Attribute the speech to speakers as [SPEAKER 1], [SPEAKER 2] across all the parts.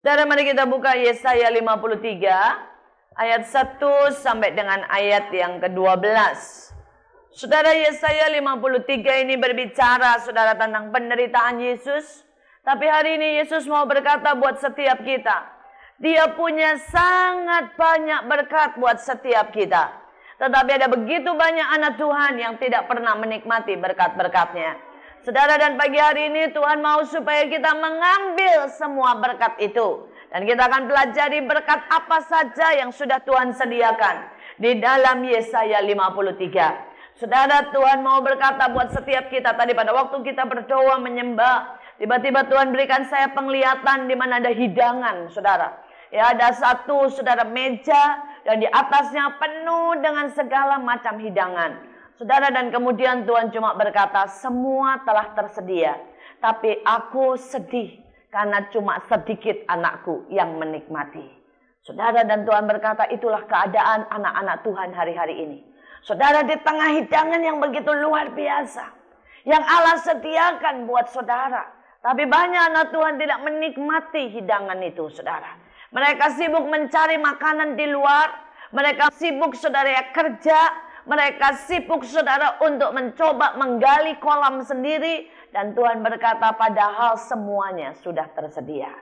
[SPEAKER 1] Saudara, mari kita buka Yesaya 53 ayat 1 sampai dengan ayat yang ke-12. Saudara, Yesaya 53 ini berbicara, saudara, tentang penderitaan Yesus. Tapi hari ini Yesus mau berkata buat setiap kita. Dia punya sangat banyak berkat buat setiap kita. Tetapi ada begitu banyak anak Tuhan yang tidak pernah menikmati berkat-berkatnya. Saudara, dan pagi hari ini Tuhan mau supaya kita mengambil semua berkat itu. Dan kita akan pelajari berkat apa saja yang sudah Tuhan sediakan di dalam Yesaya 53. Saudara, Tuhan mau berkata buat setiap kita. Tadi pada waktu kita berdoa menyembah, tiba-tiba Tuhan berikan saya penglihatan di mana ada hidangan, saudara. Ya, ada satu, saudara, meja dan di atasnya penuh dengan segala macam hidangan. Saudara, dan kemudian Tuhan cuma berkata, semua telah tersedia. Tapi aku sedih karena cuma sedikit anakku yang menikmati. Saudara, dan Tuhan berkata, itulah keadaan anak-anak Tuhan hari-hari ini. Saudara, di tengah hidangan yang begitu luar biasa, yang Allah sediakan buat saudara. Tapi banyak anak Tuhan tidak menikmati hidangan itu, saudara. Mereka sibuk mencari makanan di luar. Mereka sibuk, saudara, ya, kerja. Mereka sibuk, saudara, untuk mencoba menggali kolam sendiri. Dan Tuhan berkata, padahal semuanya sudah tersedia.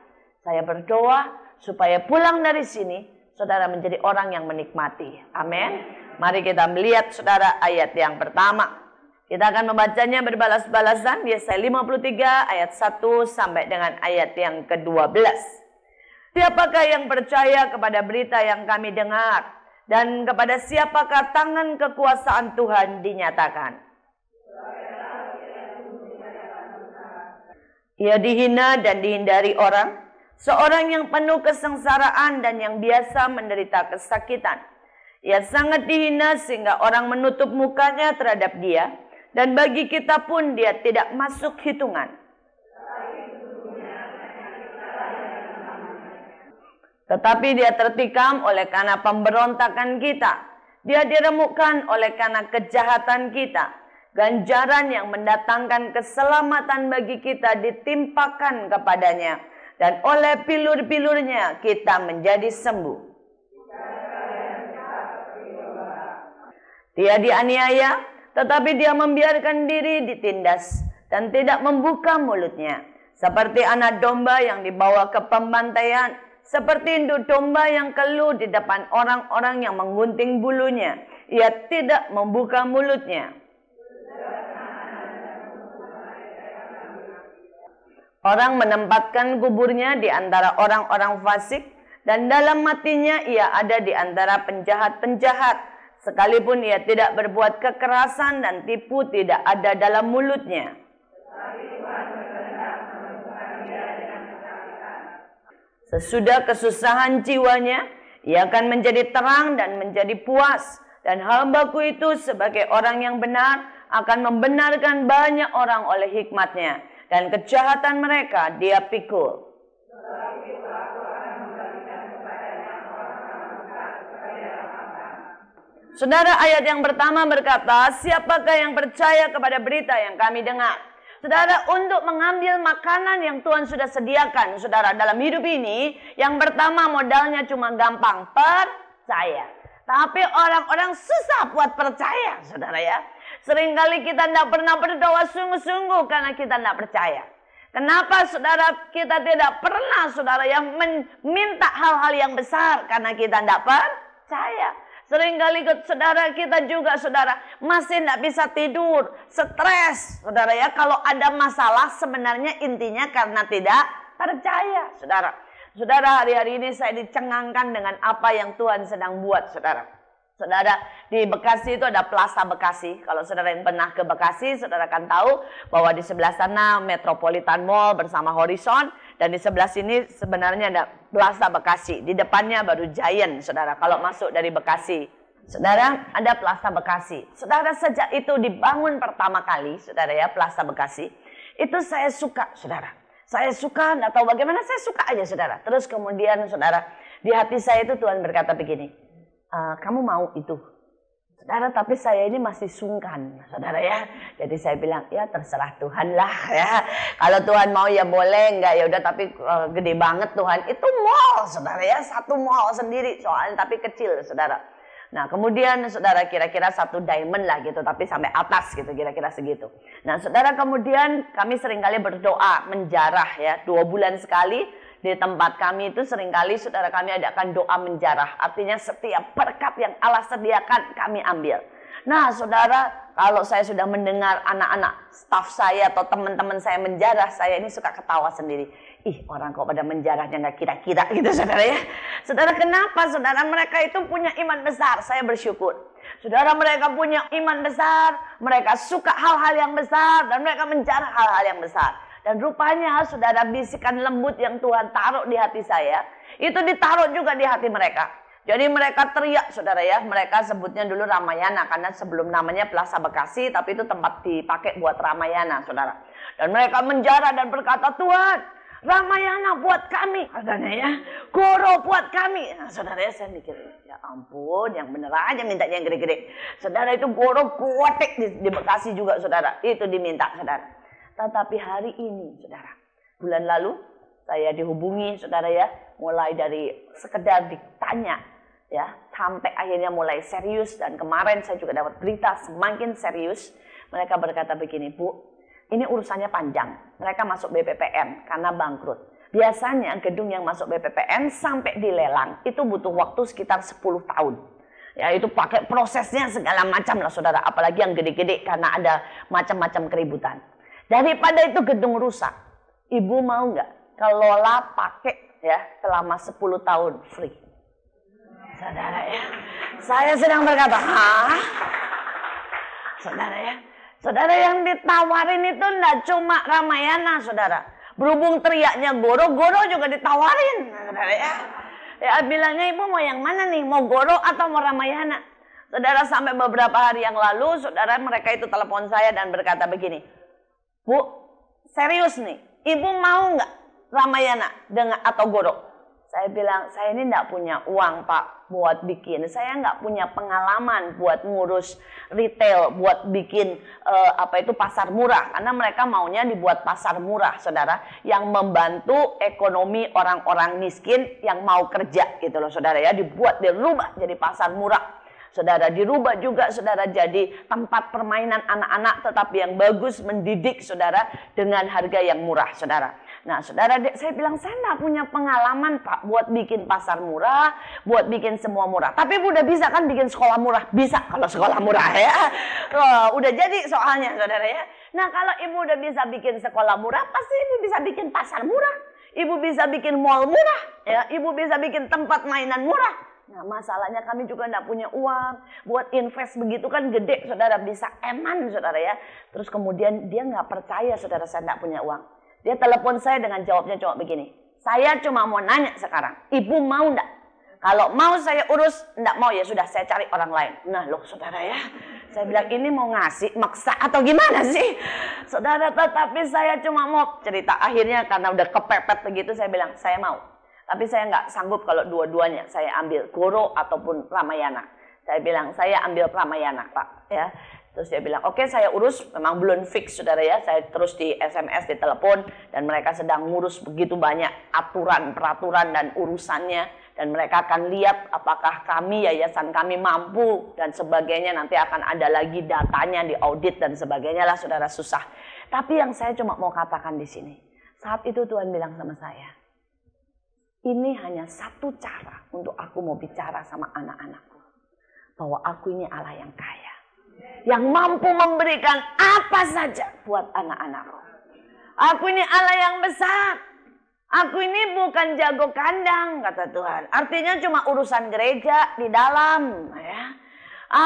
[SPEAKER 1] Saya berdoa supaya pulang dari sini, saudara, menjadi orang yang menikmati. Amin. Mari kita melihat, saudara, ayat yang pertama. Kita akan membacanya berbalas-balasan. Yesaya 53 ayat 1 sampai dengan ayat yang ke-12. Siapakah yang percaya kepada berita yang kami dengar? Dan kepada siapakah tangan kekuasaan Tuhan dinyatakan? Ia dihina dan dihindari orang, seorang yang penuh kesengsaraan dan yang biasa menderita kesakitan. Ia sangat dihina sehingga orang menutup mukanya terhadap dia, dan bagi kita pun dia tidak masuk hitungan. Tetapi dia tertikam oleh karena pemberontakan kita. Dia diremukkan oleh karena kejahatan kita. Ganjaran yang mendatangkan keselamatan bagi kita ditimpakan kepadanya. Dan oleh pilur-pilurnya kita menjadi sembuh. Dia dianiaya, tetapi dia membiarkan diri ditindas dan tidak membuka mulutnya. Seperti anak domba yang dibawa ke pembantaian. Seperti induk domba yang keluh di depan orang-orang yang menggunting bulunya. Ia tidak membuka mulutnya. Orang menempatkan kuburnya di antara orang-orang fasik. Dan dalam matinya ia ada di antara penjahat-penjahat. Sekalipun ia tidak berbuat kekerasan dan tipu tidak ada dalam mulutnya. Sesudah kesusahan jiwanya, ia akan menjadi terang dan menjadi puas. Dan hambaku itu sebagai orang yang benar akan membenarkan banyak orang oleh hikmatnya. Dan kejahatan mereka dia pikul. Saudara, ayat yang pertama berkata, siapakah yang percaya kepada berita yang kami dengar? Saudara, untuk mengambil makanan yang Tuhan sudah sediakan, saudara, dalam hidup ini, yang pertama modalnya cuma gampang, percaya. Tapi orang-orang susah buat percaya, saudara, ya. Seringkali kita tidak pernah berdoa sungguh-sungguh karena kita tidak percaya. Kenapa, saudara, kita tidak pernah, saudara, yang meminta hal-hal yang besar karena kita tidak percaya. Seringkali saudara kita juga, saudara, masih tidak bisa tidur, stres, saudara, ya. Kalau ada masalah sebenarnya intinya karena tidak percaya, saudara. Saudara, hari-hari ini saya dicengangkan dengan apa yang Tuhan sedang buat, saudara. Saudara, di Bekasi itu ada Plaza Bekasi. Kalau saudara yang pernah ke Bekasi, saudara akan tahu bahwa di sebelah sana Metropolitan Mall bersama Horizon. Dan di sebelah sini sebenarnya ada Plaza Bekasi. Di depannya baru Giant, saudara, kalau masuk dari Bekasi. Saudara, ada Plaza Bekasi. Saudara, sejak itu dibangun pertama kali, saudara, ya, Plaza Bekasi. Itu saya suka, saudara. Saya suka, nggak tahu bagaimana, saya suka aja, saudara. Terus kemudian, saudara, di hati saya itu Tuhan berkata begini, kamu mau itu? Saudara, tapi saya ini masih sungkan, saudara ya. Jadi saya bilang, ya terserah Tuhan lah ya. Kalau Tuhan mau ya boleh, enggak ya udah. Tapi gede banget Tuhan. Itu mall, saudara ya. Satu mall sendiri soalnya, tapi kecil, saudara. Nah kemudian saudara kira-kira 1 diamond lah gitu. Tapi sampai atas gitu, kira-kira segitu. Nah saudara, kemudian kami seringkali berdoa menjarah ya. 2 bulan sekali. Di tempat kami itu seringkali saudara kami adakan doa menjarah. Artinya setiap berkat yang Allah sediakan kami ambil. Nah saudara, kalau saya sudah mendengar anak-anak staf saya atau teman-teman saya menjarah, saya ini suka ketawa sendiri. Ih, orang kok pada menjarahnya nggak kira-kira gitu saudara ya. Saudara, kenapa saudara? Mereka itu punya iman besar, saya bersyukur. Saudara, mereka punya iman besar, mereka suka hal-hal yang besar, dan mereka menjarah hal-hal yang besar. Dan rupanya saudara, bisikan lembut yang Tuhan taruh di hati saya, itu ditaruh juga di hati mereka. Jadi mereka teriak saudara ya, mereka sebutnya dulu Ramayana, karena sebelum namanya Plaza Bekasi, tapi itu tempat dipakai buat Ramayana saudara. Dan mereka menjarah dan berkata, Tuhan, Ramayana buat kami, katanya ya, Goro buat kami. Nah saudara ya, saya mikir, ya ampun, yang bener aja mintanya yang gede-gede. Saudara, itu Goro kuatek di Bekasi juga saudara, itu diminta saudara. Tetapi hari ini, saudara, bulan lalu saya dihubungi, saudara ya, mulai dari sekedar ditanya, ya, sampai akhirnya mulai serius. Dan kemarin saya juga dapat berita semakin serius. Mereka berkata begini, Bu, ini urusannya panjang. Mereka masuk BPPN karena bangkrut. Biasanya gedung yang masuk BPPN sampai dilelang itu butuh waktu sekitar 10 tahun. Ya, itu pakai prosesnya segala macam lah, saudara. Apalagi yang gede-gede karena ada macam-macam keributan. Daripada itu gedung rusak, ibu mau nggak kelola pakai ya selama 10 tahun free? Saudara ya, saya sedang berkata, hah? Saudara ya, saudara, yang ditawarin itu enggak cuma Ramayana saudara. Berhubung teriaknya Goro juga ditawarin, saudara ya. Ya bilangnya, ibu mau yang mana nih? Mau Goro atau mau Ramayana? Saudara, sampai beberapa hari yang lalu, saudara, mereka itu telepon saya dan berkata begini, Bu, serius nih, ibu mau nggak Ramayana dengan atau Goro? Saya bilang, saya ini nggak punya uang Pak buat bikin. Saya nggak punya pengalaman buat ngurus retail, buat bikin pasar murah. Karena mereka maunya dibuat pasar murah, saudara, yang membantu ekonomi orang-orang miskin yang mau kerja gitu loh, saudara ya. Dirubah jadi pasar murah. Saudara, dirubah juga saudara jadi tempat permainan anak-anak tetapi yang bagus, mendidik saudara dengan harga yang murah saudara. Nah saudara, saya bilang saya nggak punya pengalaman Pak buat bikin pasar murah, buat bikin semua murah. Tapi ibu udah bisa kan bikin sekolah murah? Bisa kalau sekolah murah ya. Udah jadi soalnya saudara ya. Nah kalau ibu udah bisa bikin sekolah murah, pasti ibu bisa bikin pasar murah. Ibu bisa bikin mall murah, ya. Ibu bisa bikin tempat mainan murah. Nah masalahnya kami juga tidak punya uang buat invest begitu kan gede saudara, bisa eman saudara ya. Terus kemudian dia nggak percaya saudara, saya tidak punya uang. Dia telepon saya dengan jawabnya cuma begini, saya cuma mau nanya sekarang, ibu mau ndak? Kalau mau saya urus, ndak mau ya sudah saya cari orang lain. Nah loh saudara ya, saya bilang ini mau ngasih maksa atau gimana sih saudara? Tetapi saya cuma mau cerita. Akhirnya karena udah kepepet begitu, saya bilang saya mau. Tapi saya nggak sanggup kalau dua-duanya saya ambil Goro ataupun Ramayana. Saya bilang saya ambil Ramayana Pak ya. Terus dia bilang oke, saya urus. Memang belum fix saudara ya. Saya terus di SMS, di telepon, dan mereka sedang ngurus begitu banyak aturan, peraturan dan urusannya. Dan mereka akan lihat apakah kami, yayasan kami mampu dan sebagainya. Nanti akan ada lagi datanya di audit dan sebagainya lah saudara, susah. Tapi yang saya cuma mau katakan di sini, saat itu Tuhan bilang sama saya, ini hanya satu cara untuk aku mau bicara sama anak-anakku. Bahwa aku ini Allah yang kaya. Yang mampu memberikan apa saja buat anak-anakku. Aku ini Allah yang besar. Aku ini bukan jago kandang, kata Tuhan. Artinya cuma urusan gereja di dalam. Ya.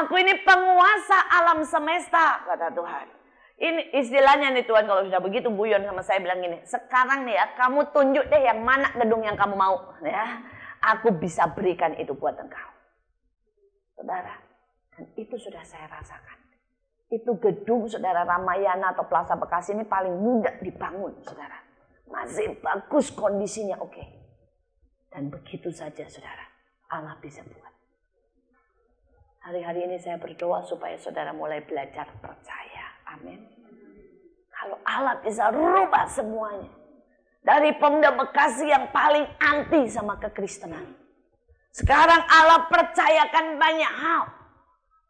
[SPEAKER 1] Aku ini penguasa alam semesta, kata Tuhan. Ini istilahnya nih Tuhan, kalau sudah begitu guyon sama saya bilang gini, sekarang nih ya kamu tunjuk deh yang mana gedung yang kamu mau ya. Aku bisa berikan itu buat engkau. Saudara, dan itu sudah saya rasakan. Itu gedung saudara Ramayana atau Plaza Bekasi ini paling mudah dibangun saudara. Masih bagus kondisinya oke. Dan begitu saja saudara, Allah bisa buat. Hari-hari ini saya berdoa supaya saudara mulai belajar percaya. Amin. Kalau Allah bisa rubah semuanya. Dari Pemda Bekasi yang paling anti sama kekristenan. Sekarang Allah percayakan banyak hal.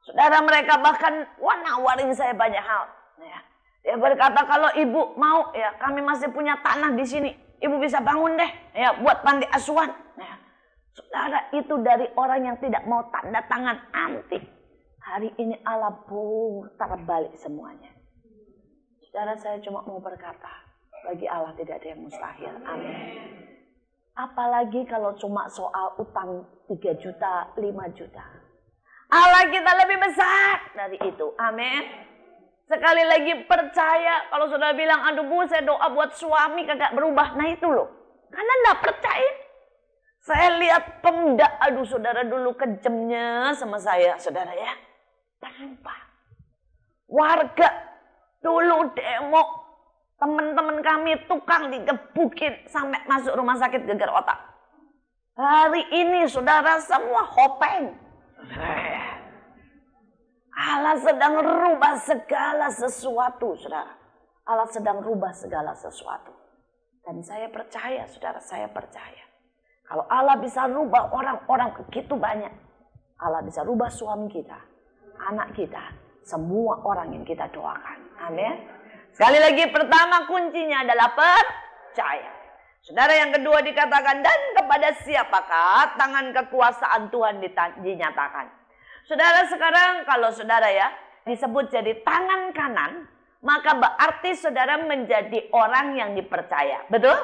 [SPEAKER 1] Saudara, mereka bahkan nawarin saya banyak hal. Ya. Dia berkata, kalau ibu mau, ya kami masih punya tanah di sini. Ibu bisa bangun deh, ya buat panti asuhan. Ya. Saudara, itu dari orang yang tidak mau tanda tangan anti. Hari ini Allah putar balik semuanya. Saudara, saya cuma mau berkata, bagi Allah tidak ada yang mustahil. Amin. Apalagi kalau cuma soal utang 3 juta, 5 juta. Allah kita lebih besar dari itu. Amin. Sekali lagi percaya. Kalau saudara bilang, aduh bu saya doa buat suami kagak berubah. Nah itu loh. Karena enggak percaya. Saya lihat Pemda, aduh saudara dulu kejamnya sama saya. Saudara ya. Tanpa. Warga dulu demo. Teman-teman kami tukang digebukin sampai masuk rumah sakit gegar otak. Hari ini saudara semua hopeng. Allah sedang rubah segala sesuatu, saudara. Allah sedang rubah segala sesuatu. Dan saya percaya, saudara, saya percaya. Kalau Allah bisa rubah orang-orang begitu banyak. Allah bisa rubah suami kita, anak kita, semua orang yang kita doakan. Amin. Sekali lagi, pertama kuncinya adalah percaya. Saudara, yang kedua dikatakan, dan kepada siapakah tangan kekuasaan Tuhan dinyatakan. Saudara, sekarang kalau saudara ya disebut jadi tangan kanan, maka berarti saudara menjadi orang yang dipercaya. Betul?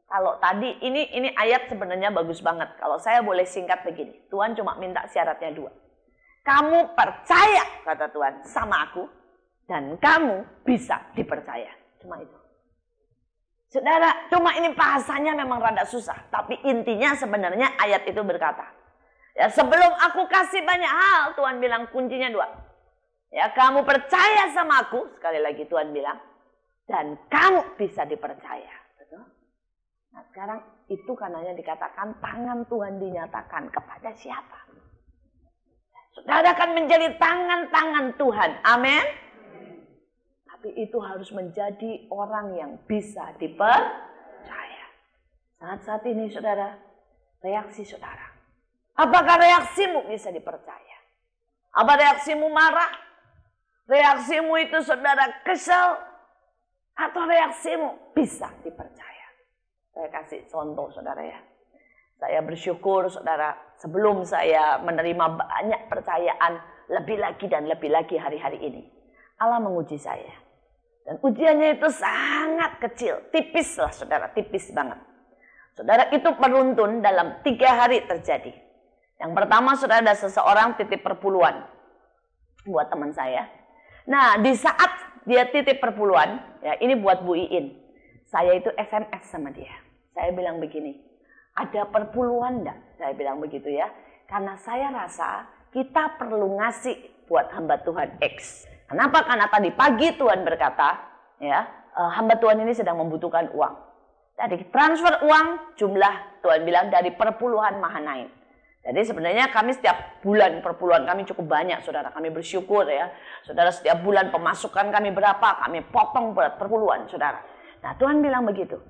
[SPEAKER 1] Kalau tadi ini ayat sebenarnya bagus banget. Kalau saya boleh singkat begini. Tuhan cuma minta syaratnya 2. Kamu percaya, kata Tuhan, sama aku. Dan kamu bisa dipercaya. Cuma itu. Saudara, cuma ini bahasanya memang rada susah. Tapi intinya sebenarnya ayat itu berkata. Ya, sebelum aku kasih banyak hal, Tuhan bilang kuncinya 2. Ya, kamu percaya sama aku. Sekali lagi Tuhan bilang. Dan kamu bisa dipercaya. Betul? Nah sekarang itu karenanya dikatakan tangan Tuhan dinyatakan kepada siapa? Saudara akan menjadi tangan-tangan Tuhan. Amin. Tapi itu harus menjadi orang yang bisa dipercaya. Saat-saat ini saudara, reaksi saudara. Apakah reaksimu bisa dipercaya? Apa reaksimu marah? Reaksimu itu saudara kesal? Atau reaksimu bisa dipercaya? Saya kasih contoh saudara ya. Saya bersyukur saudara, sebelum saya menerima banyak percayaan, lebih lagi dan lebih lagi hari-hari ini. Allah menguji saya. Dan ujiannya itu sangat kecil, tipis lah saudara, tipis banget. Saudara, itu beruntun dalam 3 hari terjadi. Yang pertama saudara, ada seseorang titip perpuluhan buat teman saya. Nah di saat dia titip perpuluhan, ya ini buat Bu Iin. Saya itu SMS sama dia. Saya bilang begini, ada perpuluhan enggak? Saya bilang begitu ya. Karena saya rasa kita perlu ngasih buat hamba Tuhan X. Kenapa? Karena tadi pagi Tuhan berkata, ya hamba Tuhan ini sedang membutuhkan uang. Jadi transfer uang jumlah Tuhan bilang dari perpuluhan Mahanaim. Jadi sebenarnya kami setiap bulan perpuluhan kami cukup banyak saudara. Kami bersyukur ya. Saudara, setiap bulan pemasukan kami berapa, kami potong buat perpuluhan saudara. Nah Tuhan bilang begitu.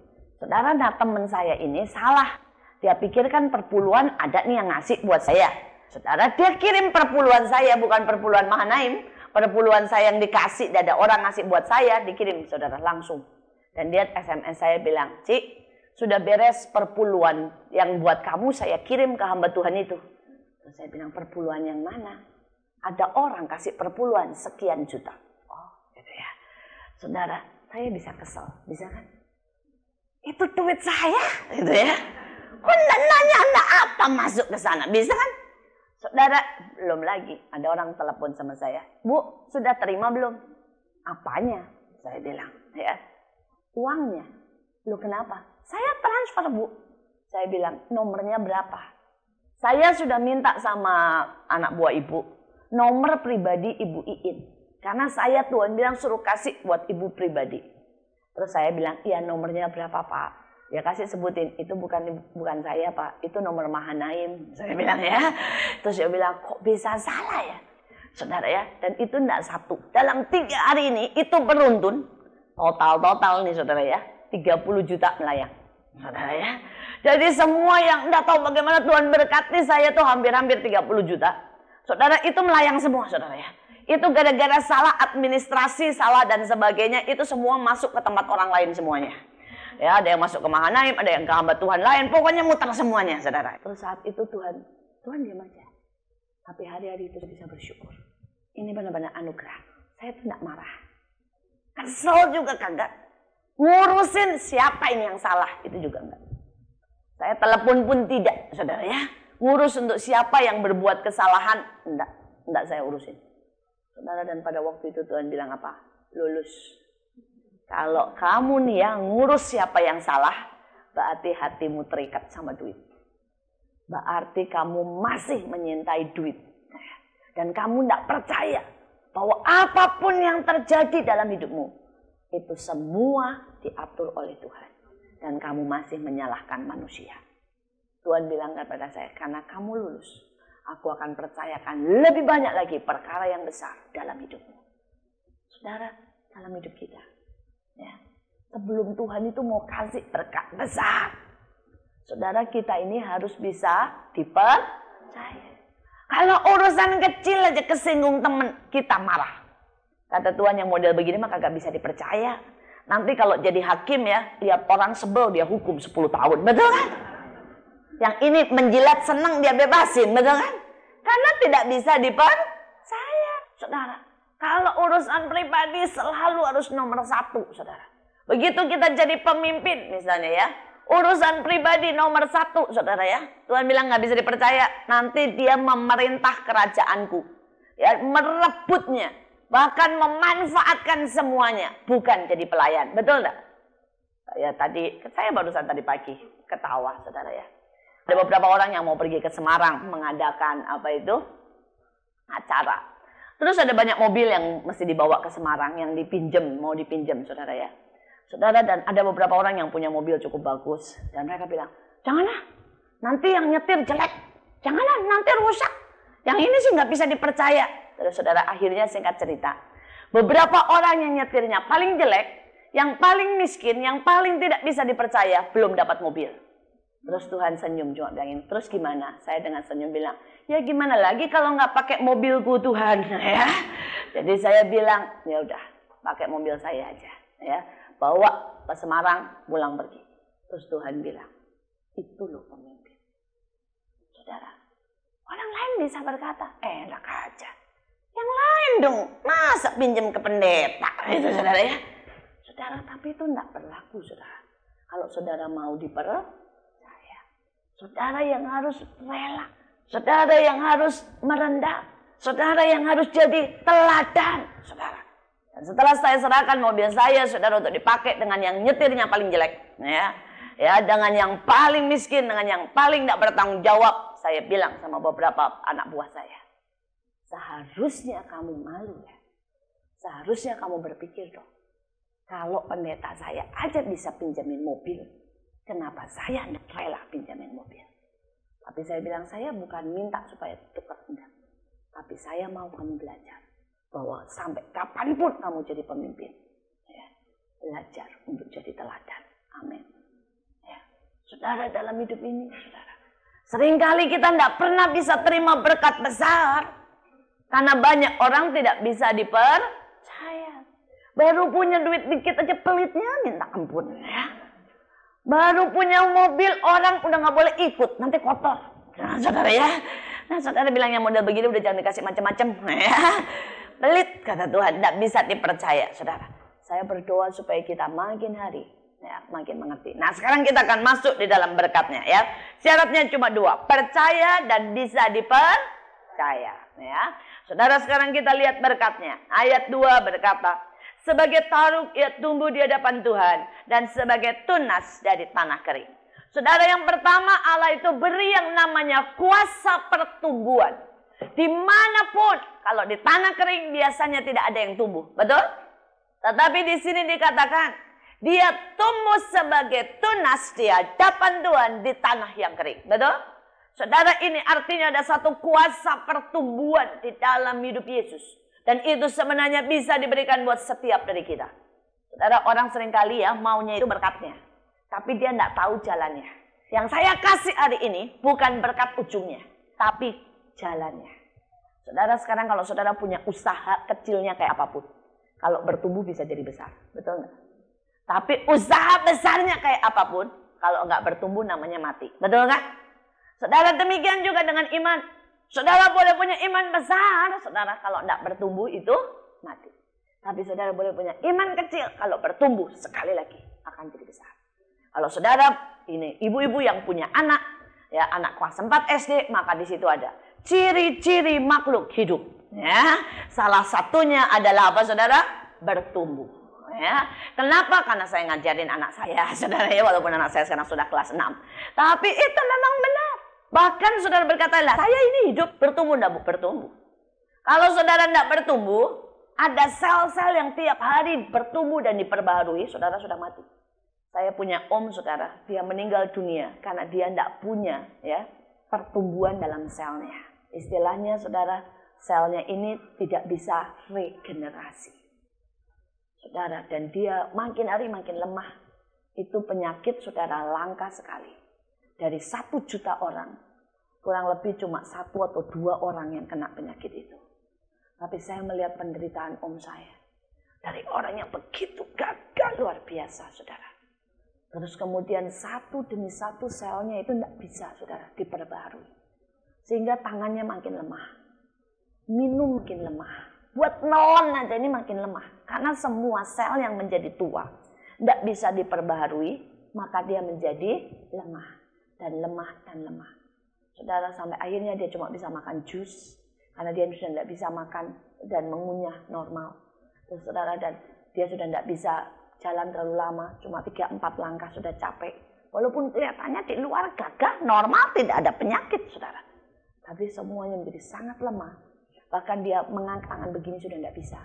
[SPEAKER 1] Saudara, nah teman saya ini salah. Dia pikirkan perpuluhan ada nih yang ngasih buat saya. Saudara, dia kirim perpuluhan saya, bukan perpuluhan Mahanaim. Perpuluhan saya yang dikasih, ada orang ngasih buat saya, dikirim saudara langsung. Dan dia SMS saya bilang, Cik, sudah beres perpuluhan yang buat kamu saya kirim ke hamba Tuhan itu. Terus saya bilang, perpuluhan yang mana? Ada orang kasih perpuluhan sekian juta. Oh gitu ya. Saudara, saya bisa kesel, bisa kan? Itu duit saya, gitu ya. Kok nanya apa masuk ke sana, bisa kan? Saudara, belum lagi. Ada orang telepon sama saya. Bu, sudah terima belum? Apanya? Saya bilang, ya. Uangnya. Lu kenapa? Saya transfer, Bu. Saya bilang, nomornya berapa? Saya sudah minta sama anak buah ibu, nomor pribadi Ibu Iin. Karena saya Tuhan bilang suruh kasih buat ibu pribadi. Terus saya bilang, iya nomornya berapa Pak? Dia kasih sebutin, itu bukan saya Pak, itu nomor Mahanaim. Saya bilang ya. Terus dia bilang, kok bisa salah ya? Saudara ya, dan itu enggak satu. Dalam 3 hari ini, itu beruntun. Total nih saudara ya, 30 juta melayang. Saudara ya. Jadi semua yang enggak tahu bagaimana Tuhan berkati saya tuh hampir 30 juta. Saudara, itu melayang semua saudara ya. Itu gara-gara salah administrasi, salah dan sebagainya, itu semua masuk ke tempat orang lain semuanya. Ya, ada yang masuk ke Mahanaim, ada yang ke hamba Tuhan lain, pokoknya muter semuanya, saudara. Terus saat itu Tuhan diam aja. Tapi hari-hari itu bisa bersyukur. Ini benar-benar anugerah. Saya tuh tidak marah. Kesel juga kagak. Ngurusin siapa ini yang salah, itu juga enggak. Saya telepon pun tidak, saudara ya. Ngurus untuk siapa yang berbuat kesalahan, enggak saya urusin. Saudara, dan pada waktu itu Tuhan bilang apa? Lulus. Kalau kamu nih ya ngurus siapa yang salah, berarti hatimu terikat sama duit. Berarti kamu masih menyintai duit. Dan kamu tidak percaya bahwa apapun yang terjadi dalam hidupmu, itu semua diatur oleh Tuhan. Dan kamu masih menyalahkan manusia. Tuhan bilang kepada saya, karena kamu lulus, aku akan percayakan lebih banyak lagi perkara yang besar dalam hidupmu. Saudara, dalam hidup kita. Ya, sebelum Tuhan itu mau kasih berkat besar, saudara, kita ini harus bisa dipercaya. Kalau urusan kecil aja kesinggung temen, kita marah. Kata Tuhan, yang model begini mah kagak bisa dipercaya. Nanti kalau jadi hakim ya, lihat orang sebel dia hukum 10 tahun, betul kan? Yang ini menjilat senang dia bebasin, betul kan? Karena tidak bisa dipercaya, saudara. Kalau urusan pribadi selalu harus nomor 1, saudara. Begitu kita jadi pemimpin misalnya ya. Urusan pribadi nomor 1, saudara ya. Tuhan bilang nggak bisa dipercaya. Nanti dia memerintah kerajaanku. Ya, merebutnya. Bahkan memanfaatkan semuanya. Bukan jadi pelayan. Betul nggak? Saya barusan tadi pagi ketawa, saudara ya. Ada beberapa orang yang mau pergi ke Semarang mengadakan acara. Terus ada banyak mobil yang mesti dibawa ke Semarang, yang mau dipinjam, saudara ya. Saudara, dan ada beberapa orang yang punya mobil cukup bagus. Dan mereka bilang, janganlah, nanti yang nyetir jelek. Janganlah, nanti rusak. Yang ini sih nggak bisa dipercaya. Terus saudara, akhirnya singkat cerita. Beberapa orang yang nyetirnya paling jelek, yang paling miskin, yang paling tidak bisa dipercaya, belum dapat mobil. Terus Tuhan senyum cuma bilangin, terus gimana? Saya dengan senyum bilang, ya gimana lagi kalau nggak pakai mobilku Tuhan, ya. Jadi saya bilang, ya udah, pakai mobil saya aja, ya. Bawa ke Semarang, pulang pergi. Terus Tuhan bilang, itu loh pemimpin. Saudara, orang lain bisa berkata, enak aja. Yang lain dong, masa pinjam ke pendeta, itu saudara ya. Saudara, tapi itu enggak berlaku, saudara. Kalau saudara mau dipercaya, saudara yang harus rela, saudara yang harus merendah, saudara yang harus jadi teladan, saudara. Dan setelah saya serahkan mobil saya, saudara, untuk dipakai dengan yang nyetirnya paling jelek, ya, dengan yang paling miskin, dengan yang paling tidak bertanggung jawab, saya bilang sama beberapa anak buah saya, seharusnya kamu malu ya, seharusnya kamu berpikir dong, kalau pendeta saya aja bisa pinjamin mobil, kenapa saya tidak rela pinjamin mobil? Tapi saya bilang, saya bukan minta supaya tukar, enggak. Tapi saya mau kamu belajar. Bahwa sampai kapanpun kamu jadi pemimpin. Ya, belajar untuk jadi teladan. Amin. Ya. Saudara, dalam hidup ini, saudara, seringkali kita tidak pernah bisa terima berkat besar. Karena banyak orang tidak bisa dipercaya. Baru punya duit dikit aja pelitnya minta ampun. Ya. Baru punya mobil, orang udah nggak boleh ikut, nanti kotor. Nah, saudara ya. Nah, saudara bilang yang model begini udah jangan dikasih macam-macam. Ya. Pelit, kata Tuhan, tidak bisa dipercaya, saudara. Saya berdoa supaya kita makin hari, ya, makin mengerti. Nah, sekarang kita akan masuk di dalam berkatnya, ya. Syaratnya cuma 2, percaya dan bisa dipercaya, ya. Saudara, sekarang kita lihat berkatnya. Ayat 2 berkata, sebagai taruk ia tumbuh di hadapan Tuhan, dan sebagai tunas dari tanah kering. Saudara, yang pertama, Allah itu beri yang namanya kuasa pertumbuhan. Dimanapun, kalau di tanah kering biasanya tidak ada yang tumbuh, betul? Tetapi di sini dikatakan, Dia tumbuh sebagai tunas di hadapan Tuhan di tanah yang kering. Betul? Saudara, ini artinya ada satu kuasa pertumbuhan di dalam hidup Yesus. Dan itu sebenarnya bisa diberikan buat setiap dari kita. Saudara, orang seringkali ya maunya itu berkatnya. Tapi dia tidak tahu jalannya. Yang saya kasih hari ini bukan berkat ujungnya. Tapi jalannya. Saudara, sekarang kalau saudara punya usaha kecilnya kayak apapun. Kalau bertumbuh bisa jadi besar. Betul nggak? Tapi usaha besarnya kayak apapun. Kalau nggak bertumbuh namanya mati. Betul nggak? Saudara, demikian juga dengan iman. Saudara boleh punya iman besar. Saudara, kalau nggak bertumbuh itu mati. Tapi saudara boleh punya iman kecil. Kalau bertumbuh sekali lagi akan jadi besar. Kalau saudara ini ibu-ibu yang punya anak. Ya, anak kelas 4 SD. Maka di situ ada ciri-ciri makhluk hidup. Ya, salah satunya adalah apa saudara? Bertumbuh. Ya, kenapa? Karena saya ngajarin anak saya, saudara ya, walaupun anak saya sekarang sudah kelas 6. Tapi itu memang benar. Bahkan saudara berkata, lah saya ini hidup bertumbuh, tidak bertumbuh. Kalau saudara tidak bertumbuh, ada sel-sel yang tiap hari bertumbuh dan diperbaharui, saudara sudah mati. Saya punya om saudara, dia meninggal dunia karena dia tidak punya ya pertumbuhan dalam selnya. Istilahnya saudara, selnya ini tidak bisa regenerasi. Saudara, dan dia makin hari makin lemah. Itu penyakit saudara langka sekali. Dari 1 juta orang, kurang lebih cuma 1 atau 2 orang yang kena penyakit itu. Tapi saya melihat penderitaan om saya. Dari orang yang begitu gagal luar biasa, saudara. Terus kemudian satu demi satu selnya itu tidak bisa, saudara, diperbarui. Sehingga tangannya makin lemah. Minum makin lemah. Buat nelan aja ini makin lemah. Karena semua sel yang menjadi tua tidak bisa diperbaharui, maka dia menjadi lemah. Dan lemah dan lemah. Saudara, sampai akhirnya dia cuma bisa makan jus. Karena dia sudah tidak bisa makan dan mengunyah normal. Terus saudara, dan dia sudah tidak bisa jalan terlalu lama. Cuma 3-4 langkah sudah capek. Walaupun kelihatannya di luar gagah, normal, tidak ada penyakit, saudara. Tapi semuanya menjadi sangat lemah. Bahkan dia mengangkat tangan begini sudah tidak bisa.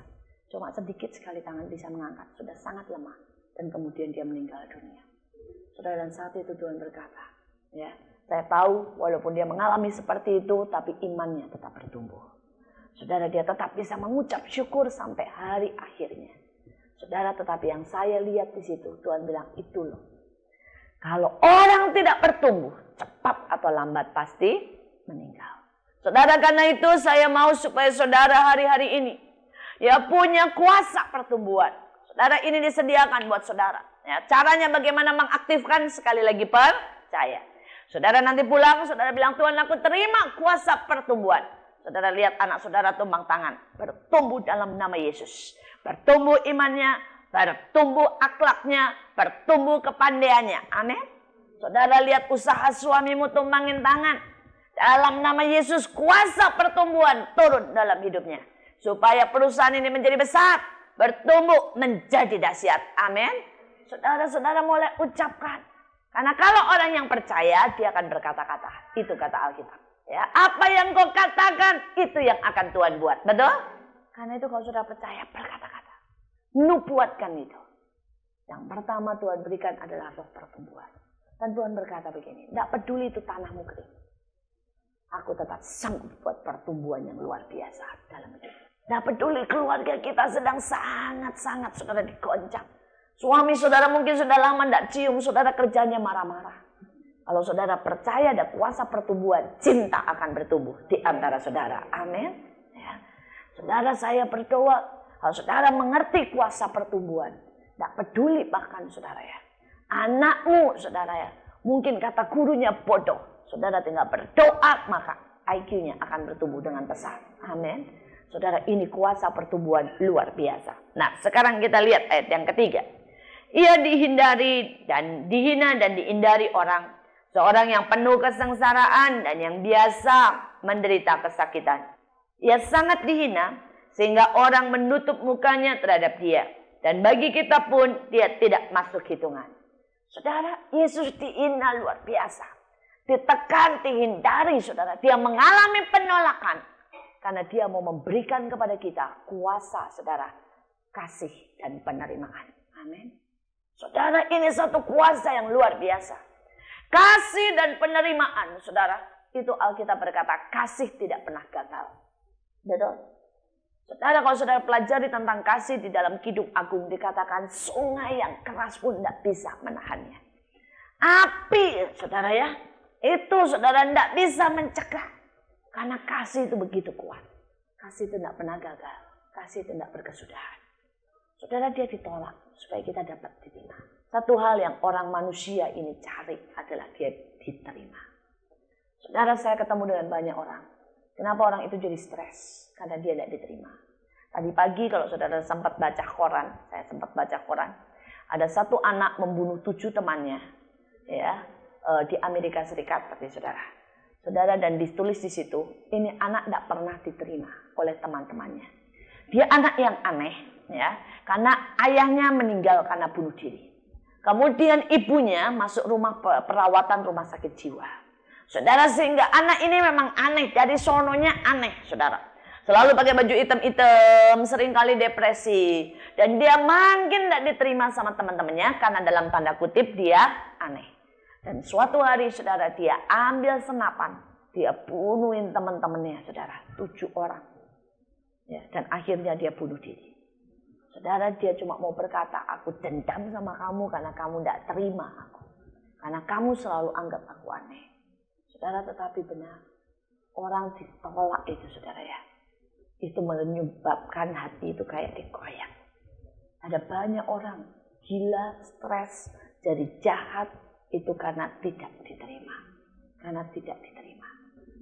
[SPEAKER 1] Cuma sedikit sekali tangan bisa mengangkat. Sudah sangat lemah. Dan kemudian dia meninggal dunia. Saudara, dan saat itu Tuhan berkata, ya, saya tahu walaupun dia mengalami seperti itu, tapi imannya tetap bertumbuh. Saudara, dia tetap bisa mengucap syukur sampai hari akhirnya. Saudara, tetapi yang saya lihat di situ, Tuhan bilang itu loh. Kalau orang tidak bertumbuh, cepat atau lambat pasti meninggal. Saudara, karena itu saya mau supaya saudara hari-hari ini ya punya kuasa pertumbuhan. Saudara, ini disediakan buat saudara. Ya, caranya bagaimana mengaktifkan, sekali lagi percaya. Saudara nanti pulang, saudara bilang, Tuhan aku terima kuasa pertumbuhan. Saudara lihat anak saudara tumbang tangan. Bertumbuh dalam nama Yesus. Bertumbuh imannya, bertumbuh akhlaknya, bertumbuh kepandaiannya. Amin. Saudara lihat usaha suamimu tumbangin tangan. Dalam nama Yesus kuasa pertumbuhan turun dalam hidupnya. Supaya perusahaan ini menjadi besar. Bertumbuh menjadi dahsyat. Amin. Saudara-saudara mulai ucapkan. Karena kalau orang yang percaya, dia akan berkata-kata. Itu kata Alkitab. Ya, apa yang kau katakan, itu yang akan Tuhan buat. Betul? Karena itu kalau sudah percaya, berkata-kata. Nubuatkan itu. Yang pertama Tuhan berikan adalah roh pertumbuhan. Dan Tuhan berkata begini, tidak peduli itu tanahmu kering. Aku tetap sanggup buat pertumbuhan yang luar biasa dalam hidup. Tidak peduli keluarga kita sedang sangat-sangat saudara digoncang. Suami saudara mungkin sudah lama tidak cium, saudara kerjanya marah-marah. Kalau saudara percaya ada kuasa pertumbuhan, cinta akan bertumbuh di antara saudara. Amin. Ya. Saudara, saya berdoa, kalau saudara mengerti kuasa pertumbuhan, tidak peduli bahkan saudara ya. Anakmu saudara ya, mungkin kata gurunya bodoh. Saudara tinggal berdoa, maka IQ-nya akan bertumbuh dengan pesat. Amin. Saudara, ini kuasa pertumbuhan luar biasa. Nah, sekarang kita lihat ayat yang ketiga. Ia dihindari dan dihina dan dihindari orang. Seorang yang penuh kesengsaraan dan yang biasa menderita kesakitan. Ia sangat dihina sehingga orang menutup mukanya terhadap dia. Dan bagi kita pun dia tidak masuk hitungan. Saudara, Yesus dihina luar biasa. Ditekan, dihindari saudara. Dia mengalami penolakan. Karena dia mau memberikan kepada kita kuasa saudara. Kasih dan penerimaan. Amin. Saudara, ini satu kuasa yang luar biasa. Kasih dan penerimaan, saudara. Itu Alkitab berkata, kasih tidak pernah gagal. Betul? Saudara, kalau saudara pelajari tentang kasih di dalam Kidung Agung, dikatakan sungai yang keras pun tidak bisa menahannya. Api, saudara ya, itu saudara tidak bisa mencegah. Karena kasih itu begitu kuat. Kasih itu tidak pernah gagal. Kasih itu tidak berkesudahan. Saudara, dia ditolak supaya kita dapat diterima. Satu hal yang orang manusia ini cari adalah dia diterima. Saudara, saya ketemu dengan banyak orang. Kenapa orang itu jadi stres? Karena dia tidak diterima. Tadi pagi kalau saudara sempat baca koran, saya sempat baca koran. Ada satu anak membunuh 7 temannya, ya, di Amerika Serikat, tapi saudara. Saudara, dan ditulis di situ, ini anak tidak pernah diterima oleh teman-temannya. Dia anak yang aneh, ya, karena ayahnya meninggal karena bunuh diri. Kemudian ibunya masuk rumah perawatan rumah sakit jiwa. Saudara, sehingga anak ini memang aneh, dari sononya aneh, saudara. Selalu pakai baju hitam-hitam, seringkali depresi. Dan dia makin tidak diterima sama teman-temannya karena dalam tanda kutip dia aneh. Dan suatu hari, saudara, dia ambil senapan. Dia bunuhin teman-temannya, saudara. 7 orang. Ya, dan akhirnya dia bunuh diri. Saudara, dia cuma mau berkata, aku dendam sama kamu karena kamu tidak terima aku. Karena kamu selalu anggap aku aneh. Saudara, tetapi benar. Orang ditolak itu, saudara ya. Itu menyebabkan hati itu kayak dikoyak. Ada banyak orang gila, stres, jadi jahat. Itu karena tidak diterima. Karena tidak diterima.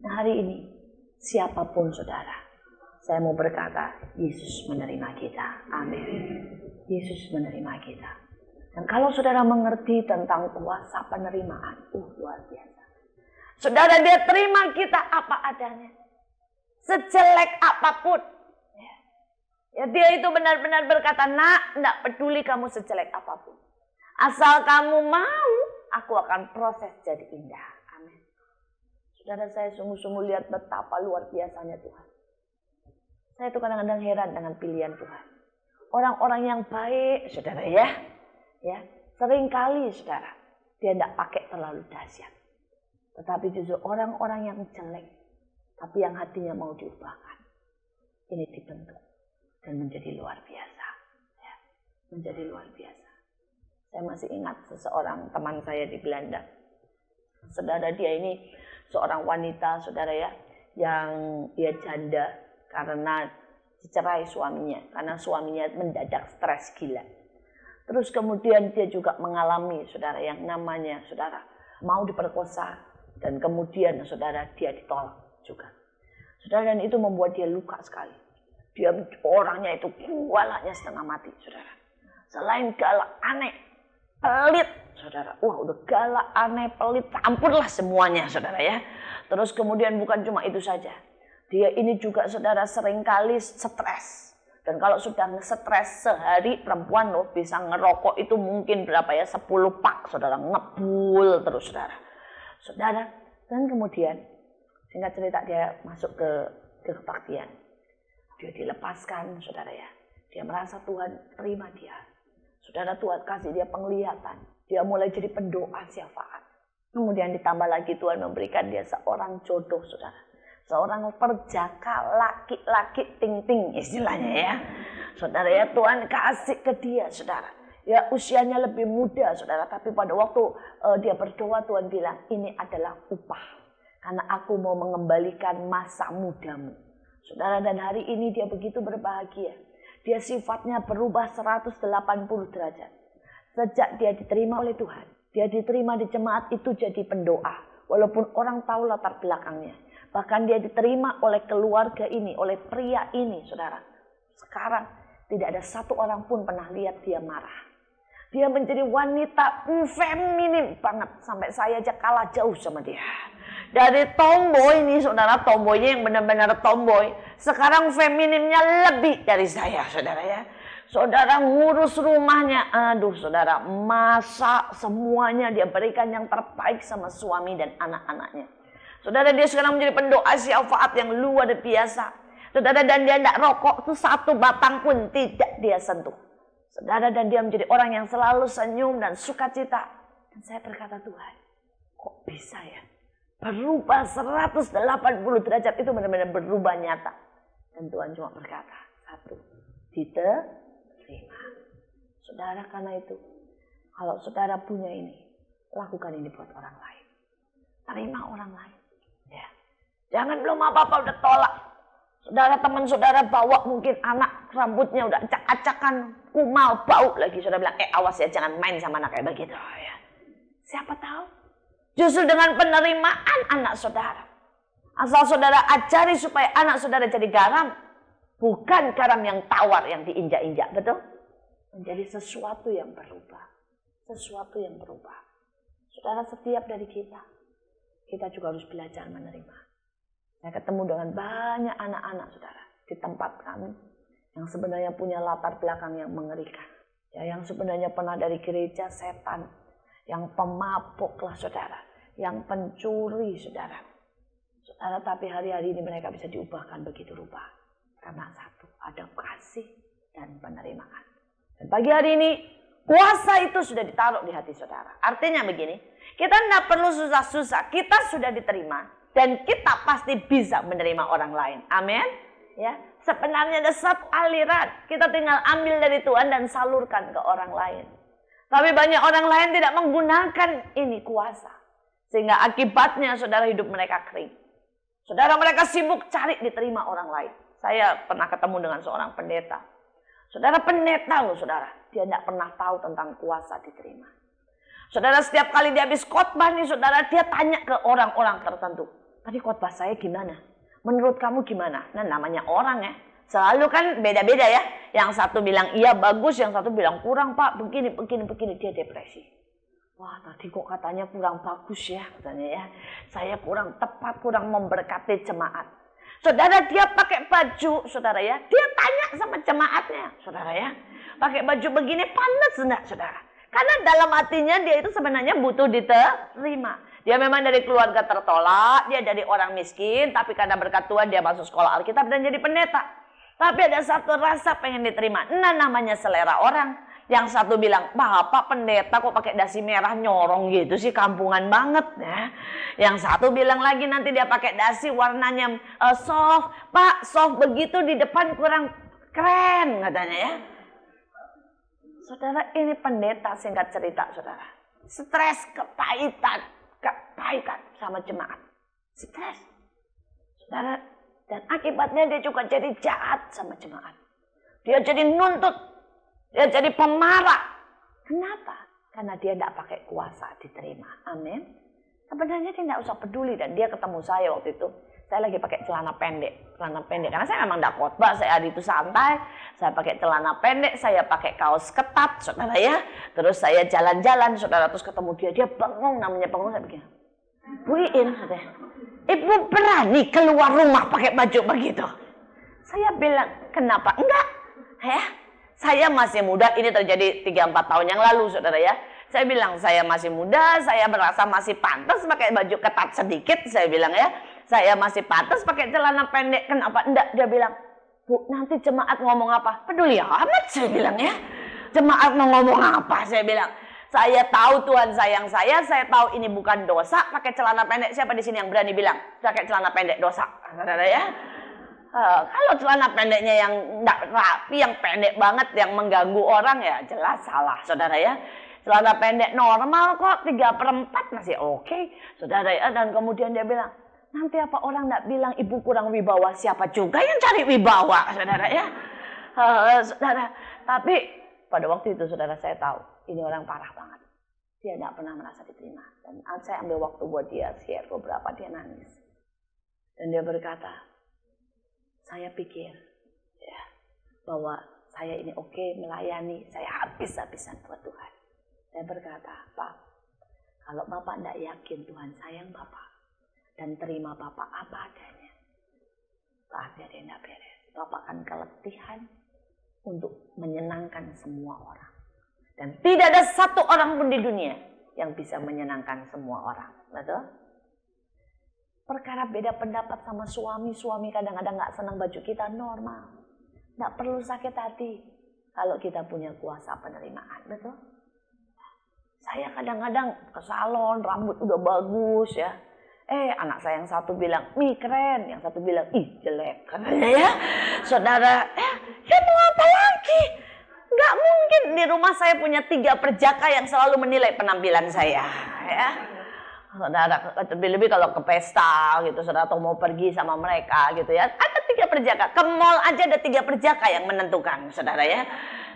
[SPEAKER 1] Nah, hari ini, siapapun saudara, saya mau berkata, Yesus menerima kita. Amin. Yesus menerima kita. Dan kalau saudara mengerti tentang kuasa penerimaan, luar biasa. Saudara, dia terima kita apa adanya. Sejelek apapun. Ya, dia itu benar-benar berkata, nak, tidak peduli kamu sejelek apapun. Asal kamu mau, aku akan proses jadi indah. Amin. Saudara, saya sungguh-sungguh lihat betapa luar biasanya Tuhan. Saya itu kadang-kadang heran dengan pilihan Tuhan. Orang-orang yang baik, saudara ya, seringkali saudara, dia tidak pakai terlalu dahsyat. Tetapi justru orang-orang yang jelek, tapi yang hatinya mau diubahkan, ini dibentuk dan menjadi luar biasa. Ya, menjadi luar biasa. Saya masih ingat seseorang teman saya di Belanda. Saudara, dia ini seorang wanita, saudara ya, yang dia janda karena dicerai suaminya. Karena suaminya mendadak stres gila. Terus kemudian dia juga mengalami, saudara, yang namanya, saudara, mau diperkosa. Dan kemudian, saudara, dia ditolak juga. Saudara, dan itu membuat dia luka sekali. Dia orangnya itu galaknya setengah mati, saudara. Selain galak, aneh, pelit, saudara. Wah, udah galak, aneh, pelit, campurlah semuanya, saudara ya. Terus kemudian bukan cuma itu saja. Dia ini juga, saudara, seringkali stres. Dan kalau sudah stres sehari, perempuan loh bisa ngerokok itu mungkin berapa ya, 10 pak, saudara. Ngebul terus, saudara. Saudara, dan kemudian, singkat cerita, dia masuk ke kebaktian. Dia dilepaskan, saudara ya. Dia merasa Tuhan terima dia. Saudara, Tuhan kasih dia penglihatan. Dia mulai jadi pendoa syafaat. Kemudian ditambah lagi Tuhan memberikan dia seorang jodoh, saudara. Seorang perjaka laki-laki ting-ting istilahnya ya. Saudara ya, Tuhan kasih ke dia, saudara. Ya, usianya lebih muda, saudara. Tapi pada waktu dia berdoa, Tuhan bilang, ini adalah upah. Karena aku mau mengembalikan masa mudamu. Saudara, dan hari ini dia begitu berbahagia. Dia sifatnya berubah 180 derajat. Sejak dia diterima oleh Tuhan. Dia diterima di jemaat itu jadi pendoa. Walaupun orang tahu latar belakangnya. Bahkan dia diterima oleh keluarga ini, oleh pria ini, saudara. Sekarang tidak ada satu orang pun pernah lihat dia marah. Dia menjadi wanita feminim banget. Sampai saya aja kalah jauh sama dia. Dari tomboy ini, saudara, tomboynya yang benar-benar tomboy. Sekarang feminimnya lebih dari saya, saudara ya. Saudara ngurus rumahnya. Aduh, saudara, masak semuanya dia berikan yang terbaik sama suami dan anak-anaknya. Saudara, dia sekarang menjadi pendoa syafaat yang luar biasa. Saudara, dan dia tidak rokok tuh 1 batang pun tidak dia sentuh. Saudara, dan dia menjadi orang yang selalu senyum dan sukacita. Dan saya berkata, Tuhan, kok bisa ya? Berubah 180 derajat itu benar-benar berubah nyata. Dan Tuhan cuma berkata, satu, diterima. Saudara, karena itu, kalau saudara punya ini, lakukan ini buat orang lain. Terima orang lain. Ya. Jangan belum apa-apa udah tolak. Saudara, teman saudara bawa mungkin anak rambutnya udah acak-acakan, kumal, bau lagi. Saudara bilang, awas ya, jangan main sama anak kayak begitu. Ya. Siapa tahu? Justru dengan penerimaan anak saudara. Asal saudara ajari supaya anak saudara jadi garam. Bukan garam yang tawar, yang diinjak-injak. Betul? Menjadi sesuatu yang berubah. Sesuatu yang berubah. Saudara, setiap dari kita juga harus belajar menerima. Saya ketemu dengan banyak anak-anak saudara di tempat kami yang sebenarnya punya latar belakang yang mengerikan. Ya, yang sebenarnya pernah dari gereja setan, yang pemabuk lah saudara, yang pencuri saudara. Saudara, tapi hari-hari ini mereka bisa diubahkan begitu rupa. Karena satu, ada kasih dan penerimaan. Dan pagi hari ini, kuasa itu sudah ditaruh di hati saudara. Artinya begini, kita tidak perlu susah-susah, kita sudah diterima. Dan kita pasti bisa menerima orang lain. Amin. Ya, sebenarnya ada satu aliran. Kita tinggal ambil dari Tuhan dan salurkan ke orang lain. Tapi banyak orang lain tidak menggunakan ini kuasa. Sehingga akibatnya saudara hidup mereka kering. Saudara, mereka sibuk cari diterima orang lain. Saya pernah ketemu dengan seorang pendeta. Saudara, pendeta loh saudara. Dia tidak pernah tahu tentang kuasa diterima. Saudara, setiap kali dia habis khotbah nih saudara, dia tanya ke orang-orang tertentu. Tadi khotbah saya gimana? Menurut kamu gimana? Nah, namanya orang ya. Selalu kan beda-beda ya. Yang satu bilang iya bagus, yang satu bilang kurang pak. Begini. Dia depresi. Wah, tadi kok katanya kurang bagus ya. Katanya ya. Saya kurang tepat, kurang memberkati jemaat. Saudara, dia pakai baju, saudara ya. Dia tanya sama jemaatnya, saudara ya. Pakai baju begini panas enggak, saudara? Karena dalam hatinya dia itu sebenarnya butuh diterima. Dia memang dari keluarga tertolak, dia dari orang miskin, tapi karena berkat Tuhan dia masuk sekolah Alkitab dan jadi pendeta. Tapi ada satu rasa pengen diterima. Nah, namanya selera orang. Yang satu bilang, Bapak pendeta kok pakai dasi merah nyorong gitu sih, kampungan banget ya. Yang satu bilang lagi nanti dia pakai dasi warnanya soft. Pak, soft begitu di depan kurang keren katanya ya. Saudara, ini pendeta, singkat cerita saudara. Stres, kepahitan sama jemaat. Stres. Saudara, dan akibatnya dia juga jadi jahat sama jemaat. Dia jadi nuntut. Dia jadi pemarah. Kenapa? Karena dia tidak pakai kuasa diterima. Amin. Sebenarnya dia tidak usah peduli. Dan dia ketemu saya waktu itu. Saya lagi pakai celana pendek. Karena saya memang tidak khotbah. Saya hari itu santai. Saya pakai celana pendek. Saya pakai kaos ketat. Saudara ya. Terus saya jalan-jalan. Saudara, terus ketemu dia. Dia bengong. Namanya bengong. Saya begini. Bu Iin. Ibu berani keluar rumah pakai baju begitu? Saya bilang, kenapa? Enggak. Ya. Saya masih muda, ini terjadi 3-4 tahun yang lalu saudara ya. Saya bilang saya masih muda, saya merasa masih pantas pakai baju ketat sedikit. Saya bilang ya, saya masih pantas pakai celana pendek. Kenapa? Enggak, dia bilang, Bu nanti jemaat ngomong apa? Peduli amat saya bilang ya. Jemaat mau ngomong apa? Saya bilang, saya tahu Tuhan sayang saya tahu ini bukan dosa. Pakai celana pendek, siapa di sini yang berani bilang pakai celana pendek dosa? Saudara ya. Kalau celana pendeknya yang tidak rapi, yang pendek banget, yang mengganggu orang ya jelas salah, saudara ya. Celana pendek normal kok 3/4 masih oke, saudara ya. Dan kemudian dia bilang, nanti apa orang tidak bilang ibu kurang wibawa, siapa juga yang cari wibawa, saudara ya. Saudara, tapi pada waktu itu saudara saya tahu ini orang parah banget. Dia tidak pernah merasa diterima. Dan saya ambil waktu buat dia share beberapa, dia nangis. Dan dia berkata, saya pikir ya, bahwa saya ini oke melayani, saya habis-habisan buat Tuhan. Saya berkata, Pak, kalau Bapak tidak yakin Tuhan sayang Bapak dan terima Bapak apa adanya, Pak, dia tidak beres. Bapak akan keletihan untuk menyenangkan semua orang. Dan tidak ada satu orang pun di dunia yang bisa menyenangkan semua orang. Betul? Perkara beda pendapat sama suami kadang-kadang gak senang baju kita, normal. Gak perlu sakit hati. kalau kita punya kuasa penerimaan, betul? Saya kadang-kadang ke salon, rambut udah bagus ya. Anak saya yang satu bilang, "Ih keren," yang satu bilang, "Ih jelek," katanya ya. Saudara, ya mau apa lagi? Nggak mungkin di rumah saya punya 3 perjaka yang selalu menilai penampilan saya, ya. Saudara, lebih-lebih kalau ke pesta gitu, saudara, atau mau pergi sama mereka gitu ya, ada 3 perjaka. Ke mall aja ada 3 perjaka yang menentukan, saudara ya.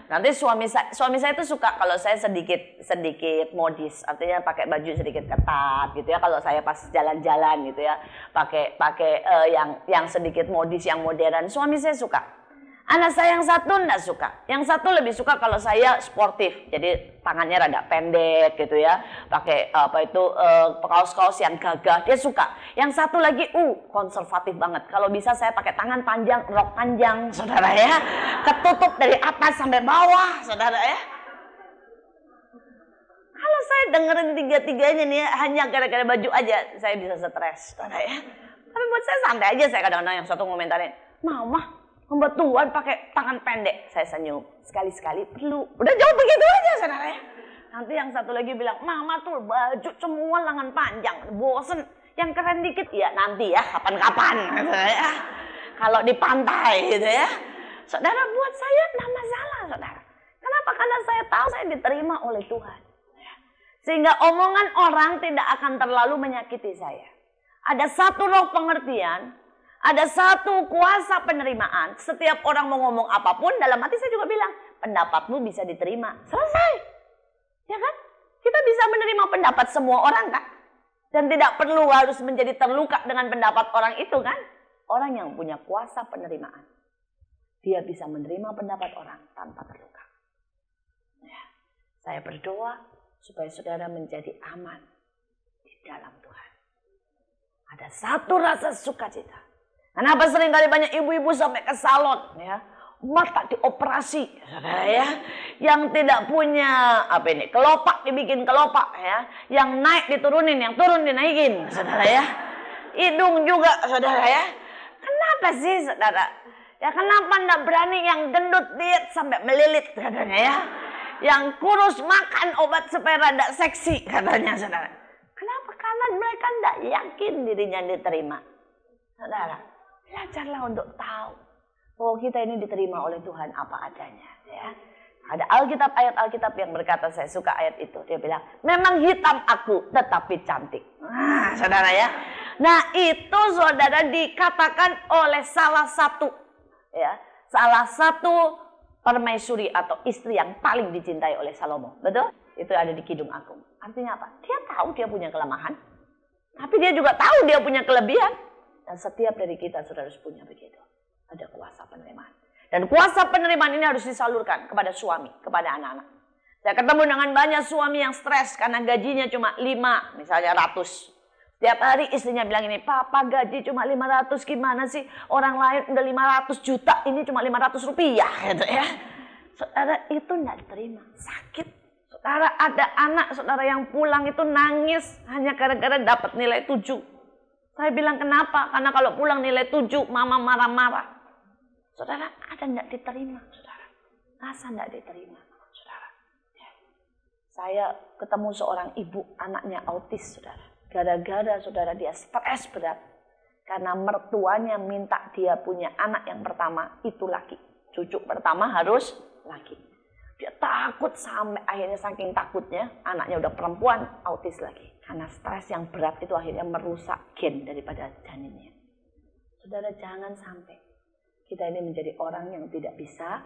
[SPEAKER 1] Nanti suami saya itu suka kalau saya sedikit modis, artinya pakai baju sedikit ketat gitu ya. Kalau saya pas jalan-jalan gitu ya, pakai yang sedikit modis, yang modern. Suami saya suka. Anak saya yang satu enggak suka. Yang satu lebih suka kalau saya sportif. Jadi tangannya rada pendek gitu ya. Pakai kaos-kaos yang gagah. Dia suka. Yang satu lagi konservatif banget. Kalau bisa saya pakai tangan panjang, rok panjang, saudara ya. Ketutup dari atas sampai bawah, saudara ya. Kalau saya dengerin 3-tiganya nih hanya gara-gara baju aja, saya bisa stres, saudara ya. Tapi buat saya santai aja. Saya kadang-kadang yang satu ngomentarin, "Mama, hamba Tuhan pakai tangan pendek." Saya senyum. Sekali-sekali perlu. Udah jauh begitu aja, saudara ya. Nanti yang satu lagi bilang, "Mama tuh baju semua lengan panjang. Bosen. Yang keren dikit." Ya nanti ya, kapan-kapan. Saudara ya. Kalau di pantai gitu ya. Saudara, buat saya tidak masalah, saudara. Kenapa? Karena saya tahu saya diterima oleh Tuhan. Sehingga omongan orang tidak akan terlalu menyakiti saya. Ada satu roh pengertian, ada satu kuasa penerimaan. Setiap orang mau ngomong apapun, dalam hati saya juga bilang, pendapatmu bisa diterima. Selesai. Ya kan? Kita bisa menerima pendapat semua orang kan? Dan tidak perlu harus menjadi terluka dengan pendapat orang itu kan? Orang yang punya kuasa penerimaan, dia bisa menerima pendapat orang tanpa terluka. Ya. Saya berdoa supaya saudara menjadi aman di dalam Tuhan. Ada satu rasa sukacita. Kenapa seringkali banyak ibu-ibu sampai ke salon ya, mata dioperasi, saudara ya, yang tidak punya kelopak dibikin kelopak ya, yang naik diturunin, yang turun dinaikin, saudara ya, hidung juga, saudara ya. Kenapa sih, saudara? Ya kenapa ndak berani yang gendut diet sampai melilit, katanya ya, yang kurus makan obat supaya rada seksi, katanya, saudara. Kenapa? Karena mereka ndak yakin dirinya diterima, saudara. Belajarlah untuk tahu bahwa kita ini diterima oleh Tuhan apa adanya. Ya. Ada ayat Alkitab yang berkata, saya suka ayat itu. Dia bilang, memang hitam aku tetapi cantik. Nah, saudara ya. Nah itu saudara dikatakan oleh salah satu permaisuri atau istri yang paling dicintai oleh Salomo. Betul? Itu ada di Kidung Agung. Artinya apa? Dia tahu dia punya kelemahan. Tapi dia juga tahu dia punya kelebihan. Dan setiap dari kita saudara harus punya begitu. Ada kuasa penerimaan. Dan kuasa penerimaan ini harus disalurkan kepada suami, kepada anak-anak. Saya ketemu dengan banyak suami yang stres karena gajinya cuma 5, misalnya 100. Setiap hari istrinya bilang ini, "Papa gaji cuma 500, gimana sih? Orang lain udah 500 juta, ini cuma 500 rupiah." Gitu ya. Saudara, itu tidak diterima. Sakit. Saudara, ada anak saudara yang pulang itu nangis hanya gara-gara dapat nilai 7. Saya bilang, kenapa? Karena kalau pulang nilai 7, mama marah-marah. Saudara, ada tidak diterima, saudara. Rasa tidak diterima, saudara. Ya. Saya ketemu seorang ibu, anaknya autis, saudara. Gara-gara saudara dia stres berat. Karena mertuanya minta dia punya anak yang pertama, itu laki. Cucu pertama harus laki. Dia takut sampai akhirnya saking takutnya, anaknya udah perempuan, autis lagi. Karena stres yang berat itu akhirnya merusak gen daripada janinnya. Saudara, jangan sampai kita ini menjadi orang yang tidak bisa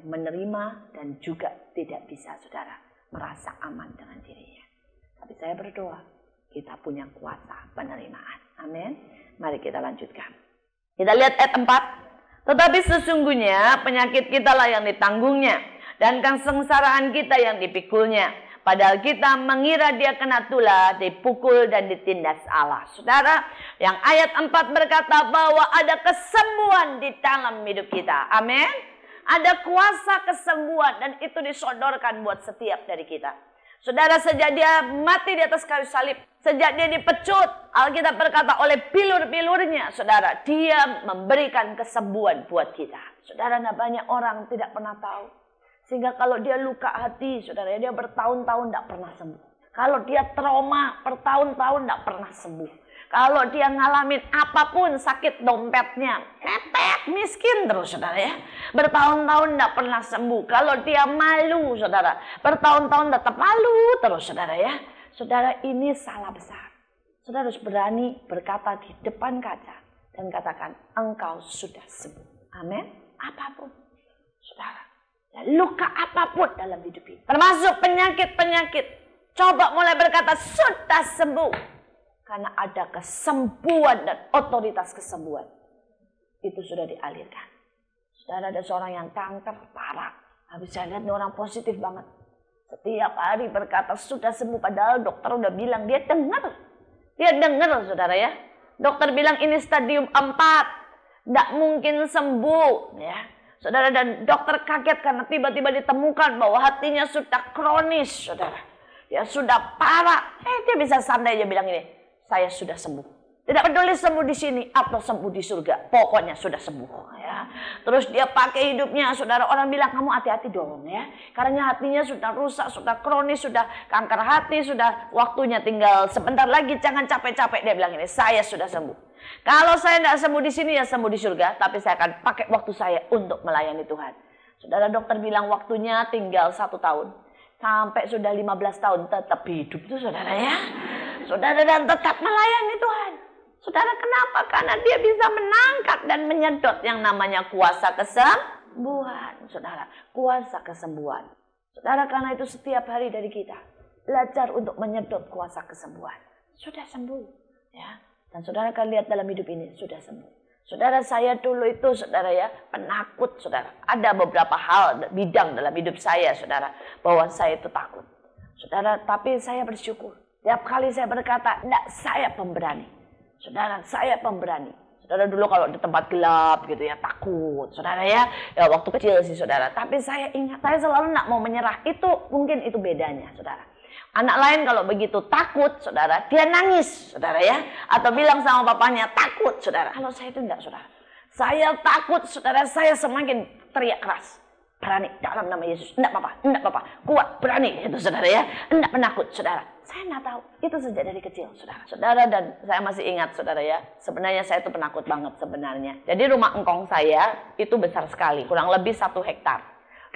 [SPEAKER 1] menerima dan juga tidak bisa, saudara, merasa aman dengan dirinya. Tapi saya berdoa, kita punya kuasa penerimaan. Amin. Mari kita lanjutkan. Kita lihat ayat 4. Tetapi sesungguhnya penyakit kita lah yang ditanggungnya, dan kesengsaraan kita yang dipikulnya. Padahal kita mengira dia kena tulah, dipukul dan ditindas Allah. Saudara, yang ayat 4 berkata bahwa ada kesembuhan di dalam hidup kita. Amin. Ada kuasa kesembuhan dan itu disodorkan buat setiap dari kita. Saudara, sejak dia mati di atas kayu salib, sejak dia dipecut, Alkitab berkata oleh bilur-bilurnya, saudara, dia memberikan kesembuhan buat kita. Saudara, banyak orang tidak pernah tahu. Sehingga kalau dia luka hati, saudara, dia bertahun-tahun tidak pernah sembuh. Kalau dia trauma, bertahun-tahun tidak pernah sembuh. Kalau dia ngalamin apapun, sakit dompetnya, mepet, miskin terus, saudara ya. Bertahun-tahun tidak pernah sembuh. Kalau dia malu, saudara, bertahun-tahun tetap malu terus, saudara ya. Saudara, ini salah besar. Saudara harus berani berkata di depan kaca dan katakan, engkau sudah sembuh. Amin. Apapun, saudara. Luka apapun dalam hidup ini, termasuk penyakit-penyakit, coba mulai berkata sudah sembuh, karena ada kesembuhan dan otoritas kesembuhan itu sudah dialirkan. Saudara, ada seorang yang kanker parah, habis saya lihat ini orang positif banget, setiap hari berkata sudah sembuh, padahal dokter udah bilang, dia dengar, saudara ya, dokter bilang ini stadium 4, tidak mungkin sembuh ya. Saudara, dan dokter kaget karena tiba-tiba ditemukan bahwa hatinya sudah kronis, saudara. Ya sudah parah. Dia bisa santai aja bilang ini, saya sudah sembuh. Tidak peduli sembuh di sini atau sembuh di surga, pokoknya sudah sembuh. Ya. Terus dia pakai hidupnya, saudara. Orang bilang kamu hati-hati dong ya, karena hatinya sudah rusak, sudah kronis, sudah kanker hati, sudah waktunya tinggal sebentar lagi. Jangan capek-capek, dia bilang ini, saya sudah sembuh. Kalau saya tidak sembuh di sini, ya sembuh di surga. Tapi saya akan pakai waktu saya untuk melayani Tuhan. Saudara, dokter bilang waktunya tinggal 1 tahun. Sampai sudah 15 tahun tetap hidup tuh, saudara ya. Saudara, dan tetap melayani Tuhan. Saudara, kenapa? Karena dia bisa menangkap dan menyedot yang namanya kuasa kesembuhan. Saudara, kuasa kesembuhan. Saudara, karena itu setiap hari dari kita belajar untuk menyedot kuasa kesembuhan. Sudah sembuh ya. Dan saudara akan lihat dalam hidup ini sudah sembuh. Saudara, saya dulu itu, saudara ya, penakut, saudara. Ada beberapa hal, bidang dalam hidup saya, saudara, bahwa saya itu takut. Saudara, tapi saya bersyukur. Tiap kali saya berkata, enggak, saya pemberani. Saudara, saya pemberani. Saudara, dulu kalau di tempat gelap gitu ya, takut. Saudara ya, waktu kecil sih, saudara. Tapi saya ingat, saya selalu enggak mau menyerah. Itu, mungkin itu bedanya, saudara. Anak lain kalau begitu takut, saudara, dia nangis, saudara ya. Atau bilang sama papanya, takut, saudara. Kalau saya itu enggak, saudara. Saya takut, saudara, saya semakin teriak keras. Berani, dalam nama Yesus. Enggak apa-apa, kuat, berani. Itu saudara ya. Enggak penakut, saudara. Saya enggak tahu. Itu sejak dari kecil, saudara. Saudara, dan saya masih ingat, saudara ya. Sebenarnya saya itu penakut banget sebenarnya. Jadi rumah engkong saya itu besar sekali. Kurang lebih 1 hektar.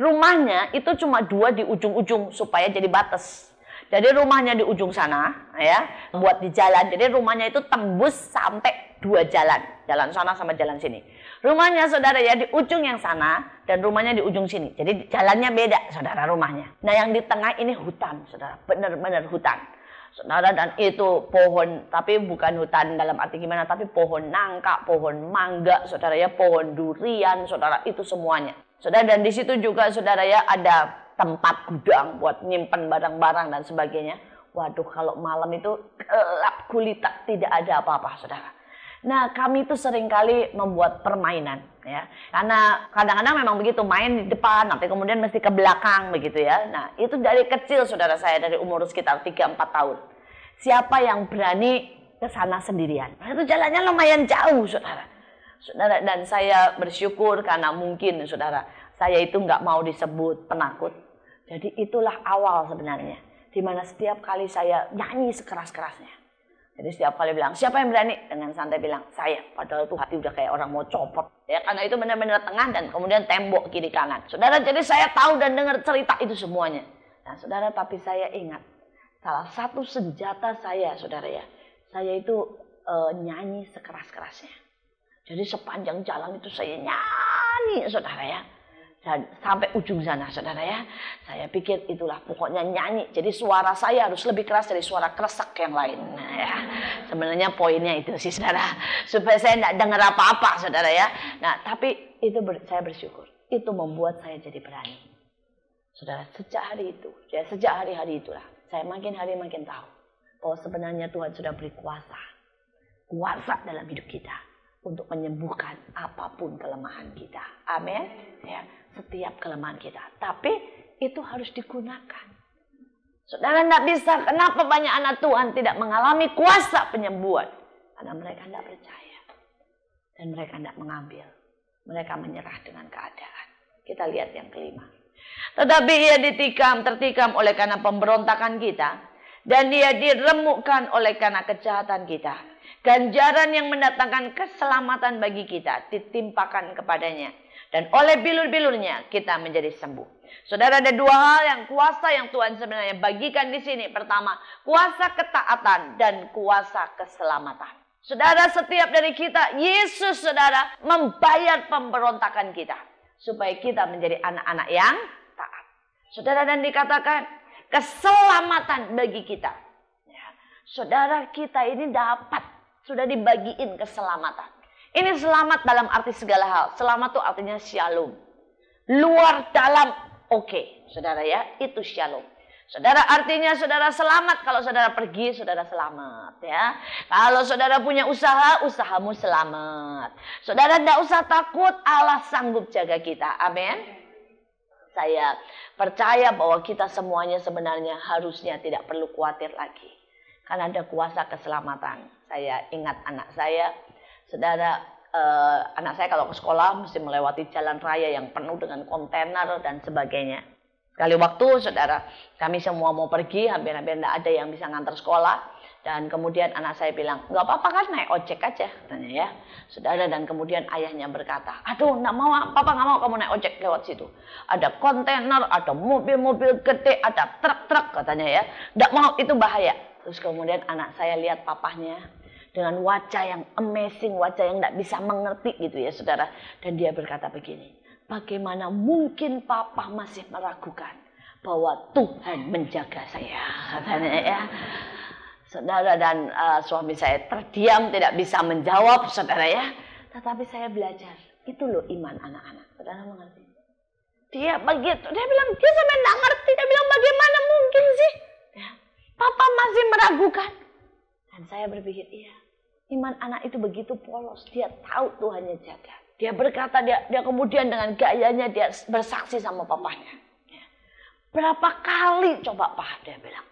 [SPEAKER 1] Rumahnya itu cuma 2 di ujung-ujung supaya jadi batas. Jadi rumahnya di ujung sana, ya, buat di jalan. Jadi rumahnya itu tembus sampai 2 jalan. Jalan sana sama jalan sini. Rumahnya, saudara ya, di ujung yang sana dan rumahnya di ujung sini. Jadi jalannya beda, saudara, rumahnya. Nah, yang di tengah ini hutan, saudara. Benar-benar hutan. Saudara, dan itu pohon, tapi bukan hutan dalam arti gimana, tapi pohon nangka, pohon mangga, saudara ya, pohon durian, saudara, itu semuanya. Saudara, dan di situ juga, saudara ya, ada tempat gudang buat nyimpen barang-barang dan sebagainya. Waduh, kalau malam itu gelap gulita, tidak ada apa-apa, saudara. Nah, kami itu seringkali membuat permainan, ya. Karena kadang-kadang memang begitu, main di depan, nanti kemudian mesti ke belakang, begitu ya. Nah, itu dari kecil, saudara, saya dari umur sekitar 3-4 tahun. Siapa yang berani ke sana sendirian? Nah, itu jalannya lumayan jauh, saudara. Saudara, dan saya bersyukur karena mungkin, saudara, saya itu nggak mau disebut penakut. Jadi itulah awal sebenarnya, di mana setiap kali saya nyanyi sekeras-kerasnya. Jadi setiap kali bilang, siapa yang berani? Dengan santai bilang, saya. Padahal tuh hati udah kayak orang mau copot. Ya, karena itu benar-benar tengah dan kemudian tembok kiri kanan. Saudara, jadi saya tahu dan dengar cerita itu semuanya. Nah, saudara, tapi saya ingat, salah satu senjata saya, saudara ya, saya itu nyanyi sekeras-kerasnya. Jadi sepanjang jalan itu saya nyanyi, saudara ya. Dan sampai ujung sana, saudara ya. Saya pikir itulah pokoknya nyanyi. Jadi suara saya harus lebih keras dari suara kresek yang lain. Nah, ya. Sebenarnya poinnya itu sih, saudara. Supaya saya tidak dengar apa-apa, saudara ya. Nah, tapi itu saya bersyukur. Itu membuat saya jadi berani. Saudara, sejak hari itu, ya, sejak hari-hari itulah, saya makin hari makin tahu bahwa sebenarnya Tuhan sudah beri kuasa. Kuasa dalam hidup kita. Untuk menyembuhkan apapun kelemahan kita. Amin. Ya, setiap kelemahan kita. Tapi itu harus digunakan. Saudara tidak bisa, kenapa banyak anak Tuhan tidak mengalami kuasa penyembuhan? Karena mereka tidak percaya. Dan mereka tidak mengambil. Mereka menyerah dengan keadaan. Kita lihat yang kelima. Tetapi ia tertikam oleh karena pemberontakan kita. Dan dia diremukkan oleh karena kejahatan kita. Ganjaran yang mendatangkan keselamatan bagi kita ditimpakan kepadanya. Dan oleh bilur-bilurnya kita menjadi sembuh. Saudara, ada dua hal yang kuasa yang Tuhan sebenarnya bagikan di sini. Pertama, kuasa ketaatan dan kuasa keselamatan. Saudara, setiap dari kita, Yesus saudara membayar pemberontakan kita. Supaya kita menjadi anak-anak yang taat. Saudara, dan dikatakan keselamatan bagi kita. Ya. Saudara, kita ini dapat, sudah dibagiin keselamatan. Ini selamat dalam arti segala hal. Selamat itu artinya shalom. Luar dalam oke, saudara ya, itu shalom. Saudara, artinya saudara selamat. Kalau saudara pergi, saudara selamat ya. Kalau saudara punya usaha, usahamu selamat. Saudara tidak usah takut, Allah sanggup jaga kita. Amin. Saya percaya bahwa kita semuanya sebenarnya harusnya tidak perlu khawatir lagi. Karena ada kuasa keselamatan. Saya ingat anak saya, saudara, anak saya kalau ke sekolah mesti melewati jalan raya yang penuh dengan kontainer dan sebagainya. Sekali waktu, saudara, kami semua mau pergi, hampir-hampir tidak ada yang bisa ngantar sekolah. Dan kemudian anak saya bilang, nggak apa-apa kan naik ojek aja, katanya ya. Saudara, dan kemudian ayahnya berkata, aduh, nggak mau, papa nggak mau kamu naik ojek lewat situ. Ada kontainer, ada mobil-mobil gede, ada truk-truk, katanya ya. Nggak mau, itu bahaya. Terus kemudian anak saya lihat papahnya dengan wajah yang amazing, wajah yang tidak bisa mengerti gitu ya saudara. Dan dia berkata begini, bagaimana mungkin papa masih meragukan bahwa Tuhan menjaga saya, katanya ya. Saudara, dan suami saya terdiam, tidak bisa menjawab, saudara ya. Tetapi saya belajar, itu loh iman anak-anak. Saudara mengerti? Dia begitu, dia bilang, dia sampai tidak ngerti. Dia bilang, bagaimana mungkin sih? Ya, papa masih meragukan. Dan saya berpikir, iya, iman anak itu begitu polos. Dia tahu Tuhan yang jaga. Dia berkata, dia kemudian dengan gayanya dia bersaksi sama papanya. Ya. Berapa kali coba pak, dia bilang,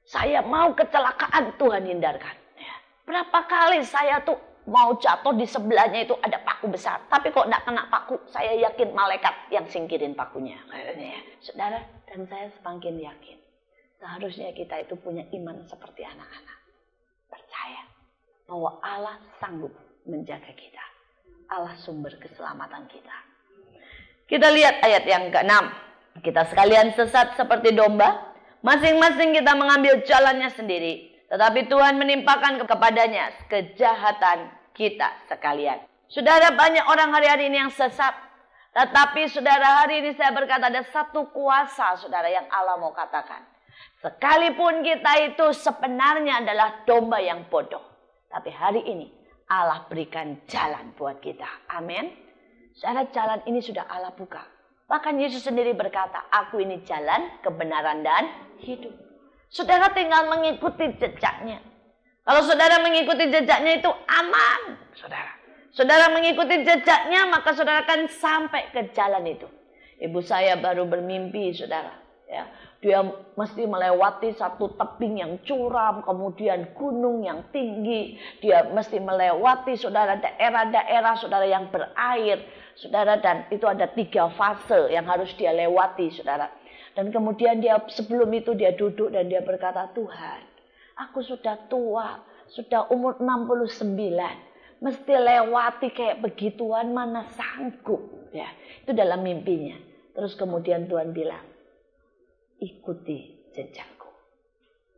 [SPEAKER 1] saya mau kecelakaan, Tuhan hindarkan. Ya. Berapa kali saya tuh mau jatuh, di sebelahnya itu ada paku besar. Tapi kok tidak kena paku, saya yakin malaikat yang singkirin pakunya. Ya. Saudara, dan saya semakin yakin. Seharusnya kita itu punya iman seperti anak-anak. Percaya bahwa Allah sanggup menjaga kita. Allah sumber keselamatan kita. Kita lihat ayat yang ke-6. Kita sekalian sesat seperti domba. Masing-masing kita mengambil jalannya sendiri. Tetapi Tuhan menimpakan kepadanya kejahatan kita sekalian. Saudara, banyak orang hari-hari ini yang sesat. Tetapi saudara, hari ini saya berkata ada satu kuasa saudara yang Allah mau katakan. Sekalipun kita itu sebenarnya adalah domba yang bodoh. Tapi hari ini Allah berikan jalan buat kita. Amin. Saudara, jalan ini sudah Allah buka. Bahkan Yesus sendiri berkata, aku ini jalan, kebenaran, dan hidup. Saudara tinggal mengikuti jejaknya. Kalau saudara mengikuti jejaknya itu aman. Saudara mengikuti jejaknya, maka saudara akan sampai ke jalan itu. Ibu saya baru bermimpi, saudara. Ya, dia mesti melewati satu tebing yang curam, kemudian gunung yang tinggi. Dia mesti melewati, saudara, daerah-daerah, saudara, yang berair. Saudara, dan itu ada 3 fase yang harus dia lewati, saudara. Dan kemudian dia sebelum itu dia duduk dan dia berkata, Tuhan, aku sudah tua, sudah umur 69. Mesti lewati kayak begituan, mana sanggup. Ya, itu dalam mimpinya. Terus kemudian Tuhan bilang, ikuti jejakku.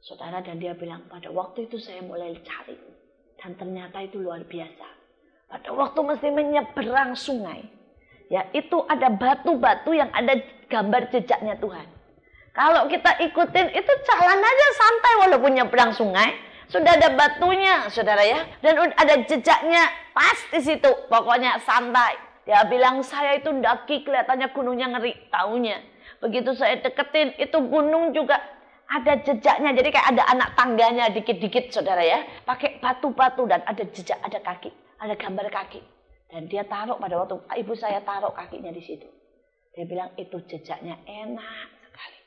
[SPEAKER 1] Saudara, dan dia bilang, pada waktu itu saya mulai cari. Dan ternyata itu luar biasa. Pada waktu mesti menyeberang sungai. Ya, itu ada batu-batu yang ada gambar jejaknya Tuhan. Kalau kita ikutin, itu jalan aja santai walaupun nyeberang sungai. Sudah ada batunya, saudara ya. Dan ada jejaknya pas di situ. Pokoknya santai. Dia bilang, saya itu daki, kelihatannya gunungnya ngeri. Taunya. Begitu saya deketin, itu gunung juga ada jejaknya. Jadi kayak ada anak tangganya dikit-dikit, saudara ya. Pakai batu-batu dan ada jejak, ada kaki. Ada gambar kaki. Dan dia taruh pada waktu ibu saya taruh kakinya di situ. Dia bilang itu jejaknya enak sekali.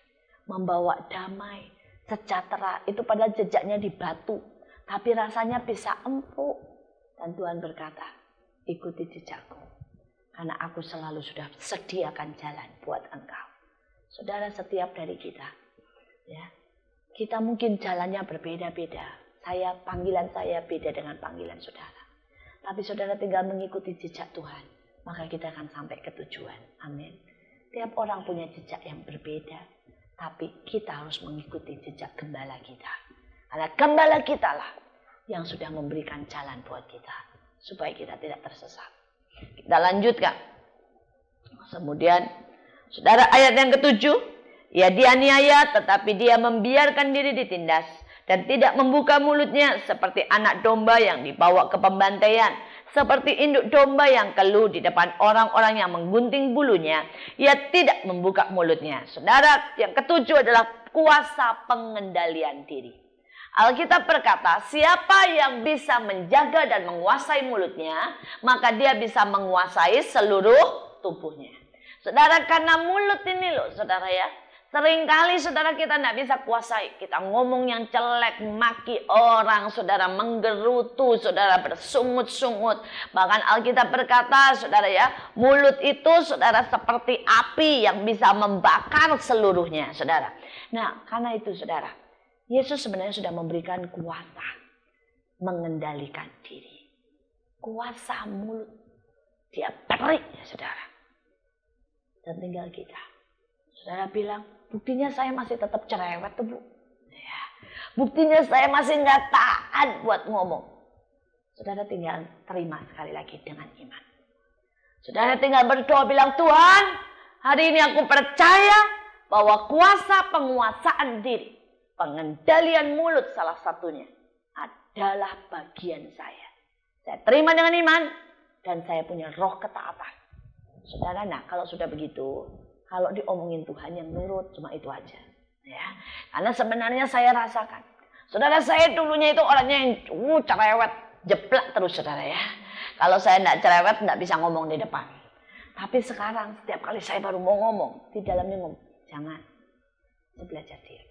[SPEAKER 1] Membawa damai. sejahtera. Itu padahal jejaknya di batu. Tapi rasanya bisa empuk. Dan Tuhan berkata, ikuti jejakku. Karena aku selalu sudah sediakan jalan buat engkau. Saudara, setiap dari kita, ya, kita mungkin jalannya berbeda-beda. Panggilan saya beda dengan panggilan saudara. Tapi saudara tinggal mengikuti jejak Tuhan, maka kita akan sampai ke tujuan. Amin. Tiap orang punya jejak yang berbeda, tapi kita harus mengikuti jejak gembala kita. Karena gembala kita lah yang sudah memberikan jalan buat kita, supaya kita tidak tersesat. Kita lanjutkan. Kemudian, saudara, ayat yang ke-7, ia dianiaya tetapi dia membiarkan diri ditindas dan tidak membuka mulutnya seperti anak domba yang dibawa ke pembantaian, seperti induk domba yang keluh di depan orang-orang yang menggunting bulunya, ia tidak membuka mulutnya. Saudara, yang ke-7 adalah kuasa pengendalian diri. Alkitab berkata, siapa yang bisa menjaga dan menguasai mulutnya, maka dia bisa menguasai seluruh tubuhnya. Saudara, karena mulut ini loh, saudara ya, seringkali saudara kita tidak bisa kuasai. Kita ngomong yang jelek, maki orang, saudara menggerutu, saudara bersungut-sungut. Bahkan Alkitab berkata, saudara ya, mulut itu saudara seperti api yang bisa membakar seluruhnya, saudara. Nah, karena itu saudara, Yesus sebenarnya sudah memberikan kuasa mengendalikan diri. Kuasa mulut. Dia beri, ya saudara. Dan tinggal kita. Saudara bilang, buktinya saya masih tetap cerewet tuh Bu. Ya. Buktinya saya masih nggak taat buat ngomong. Saudara tinggal terima sekali lagi dengan iman. Saudara tinggal berdoa bilang, Tuhan, hari ini aku percaya bahwa kuasa penguasaan diri, pengendalian mulut salah satunya adalah bagian saya. Saya terima dengan iman dan saya punya roh ketaatan. Saudara, nah kalau sudah begitu, kalau diomongin Tuhan yang nurut cuma itu aja, ya. Karena sebenarnya saya rasakan, saudara, saya dulunya itu orangnya yang cerewet, jeplak terus saudara ya. Kalau saya tidak cerewet, tidak bisa ngomong di depan. Tapi sekarang setiap kali saya baru mau ngomong, di dalamnya ngomong, jangan, saya belajar diam.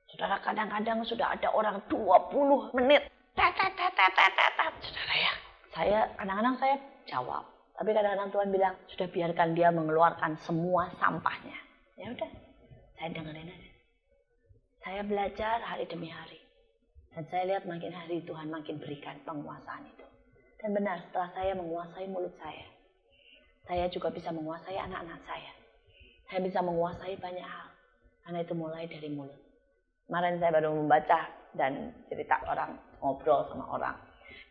[SPEAKER 1] Saudara, kadang-kadang sudah ada orang 20 menit, saudara ya. Saya kadang-kadang saya jawab. Tapi kadang-kadang Tuhan bilang, sudah biarkan dia mengeluarkan semua sampahnya. Ya udah, saya dengerin aja. Saya belajar hari demi hari. Dan saya lihat makin hari Tuhan makin berikan penguasaan itu. Dan benar, setelah saya menguasai mulut saya juga bisa menguasai anak-anak saya. Saya bisa menguasai banyak hal. Karena itu mulai dari mulut. Kemarin saya baru membaca dan cerita orang, ngobrol sama orang.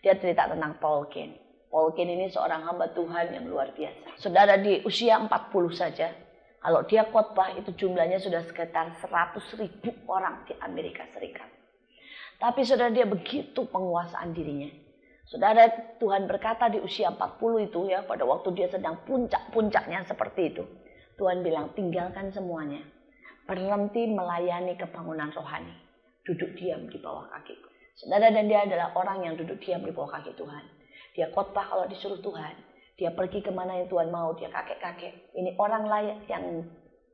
[SPEAKER 1] Dia cerita tentang Paul Cain. Paul Cain ini seorang hamba Tuhan yang luar biasa. Saudara, di usia 40 saja, kalau dia khotbah itu jumlahnya sudah sekitar 100.000 orang di Amerika Serikat. Tapi saudara, dia begitu penguasaan dirinya. Saudara, Tuhan berkata di usia 40 itu ya, pada waktu dia sedang puncak-puncaknya seperti itu. Tuhan bilang, tinggalkan semuanya. Berhenti melayani kebangunan rohani. Duduk diam di bawah kakiku. Saudara, dan dia adalah orang yang duduk diam di bawah kaki Tuhan. Dia khotbah kalau disuruh Tuhan. Dia pergi kemana yang Tuhan mau. Dia kakek-kakek. Ini orang lain